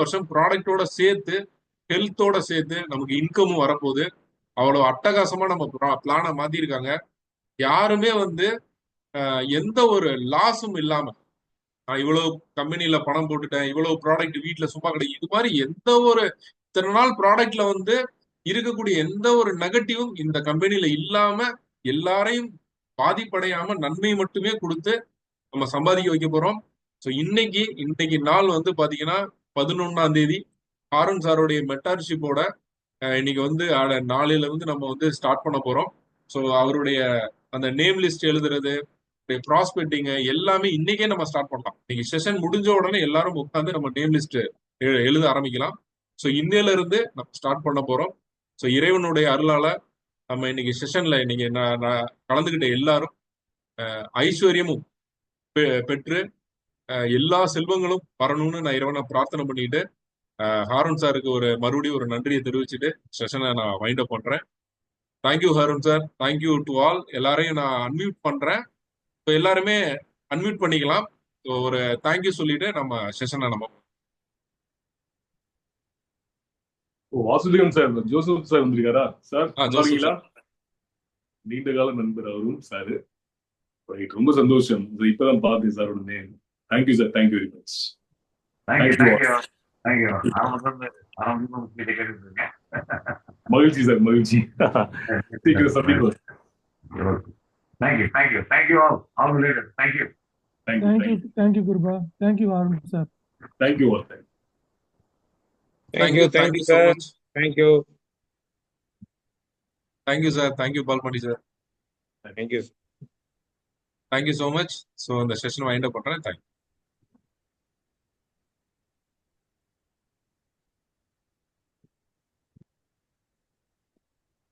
Speaker 2: வருஷம் ப்ராடக்டோட சேர்த்து ஹெல்த்தோட சேர்த்து நமக்கு இன்கமும் வரப்போகுது. அவ்வளவு அட்டகாசமா நம்ம பிளானை மாத்திருக்காங்க. யாருமே வந்து எந்த ஒரு லாஸும் இல்லாம இவ்வளவு கம்பெனில பணம் போட்டுட்டேன், இவ்வளவு ப்ராடக்ட் வீட்டுல சும்மா கிடைக்கும், இது மாதிரி எந்த ஒரு இத்தனை நாள் ப்ராடக்ட்ல வந்து இருக்கக்கூடிய எந்த ஒரு நெகட்டிவும் இந்த கம்பெனில இல்லாம எல்லாரையும் பாதிப்படையாம நன்மை மட்டுமே கொடுத்து நம்ம சம்பாதிக்க வைக்க போறோம். ஸோ இன்னைக்கு நாள் வந்து பாத்தீங்கன்னா 11ஆம் தேதி ஹாரூன் சாரோடைய மென்டார்ஷிப்போட இன்னைக்கு வந்து நாளையில இருந்து நம்ம வந்து ஸ்டார்ட் பண்ண போறோம். ஸோ அவருடைய அந்த நேம் லிஸ்ட் எழுதுறது, ப்ராஸ்பெக்டிங் எல்லாமே இன்னைக்கே நம்ம ஸ்டார்ட் பண்ணலாம். இன்னைக்கு செஷன் முடிஞ்ச உடனே எல்லாரும் உட்காந்து நம்ம நேம் லிஸ்ட் எழுத ஆரம்பிக்கலாம். ஸோ இன்னையில இருந்து நம்ம ஸ்டார்ட் பண்ண போறோம். ஸோ இறைவனுடைய அருளால நம்ம இன்னைக்கு செஷன்ல இன்னைக்கு நான் கலந்துகிட்ட எல்லாரும் ஐஸ்வர்யமும் பெற்று எல்லா செல்வங்களும் வரணும்னு நான் இறைவனை பிரார்த்தனை பண்ணிட்டு ஹாரூன் சாருக்கு மறுபடியும் ஒரு நன்றியை தெரிவிச்சுட்டு செஷனை நான் வைண்ட் அப் பண்றேன். Thank you Haroon sir. Thank you to all. எல்லாரையும் நான் அன்மியூட் பண்றேன். எல்லாருமே அன்மியூட் பண்ணிக்கலாம். ஒரு தேங்க்யூ சொல்லிட்டு நம்ம செஷனை நம்ம
Speaker 1: வாசுதேவன் சார், ஜோசப் சார் வந்திருக்காரா சார்? நல்லா நீண்ட கால நண்பர் அவரும் சார். ரொம்ப சந்தோஷம். இப்பதான் பார்த்தேன் சாரோட name. Thank you sir. Thank you very much. மகிழ்ச்சி சார், மகிழ்ச்சி. சீக்கிரம் சந்திப்போம்.
Speaker 3: Thank you, Gurba. Thank you, Arun sir.
Speaker 1: Thank you all.
Speaker 2: Thank you so much.
Speaker 4: Thank you.
Speaker 2: Thank you sir. Thank you Palpandi sir.
Speaker 4: Thank you.
Speaker 2: Thank you so much. So இந்த செஷன் வைண்ட் அப் பண்றேன். Thank you.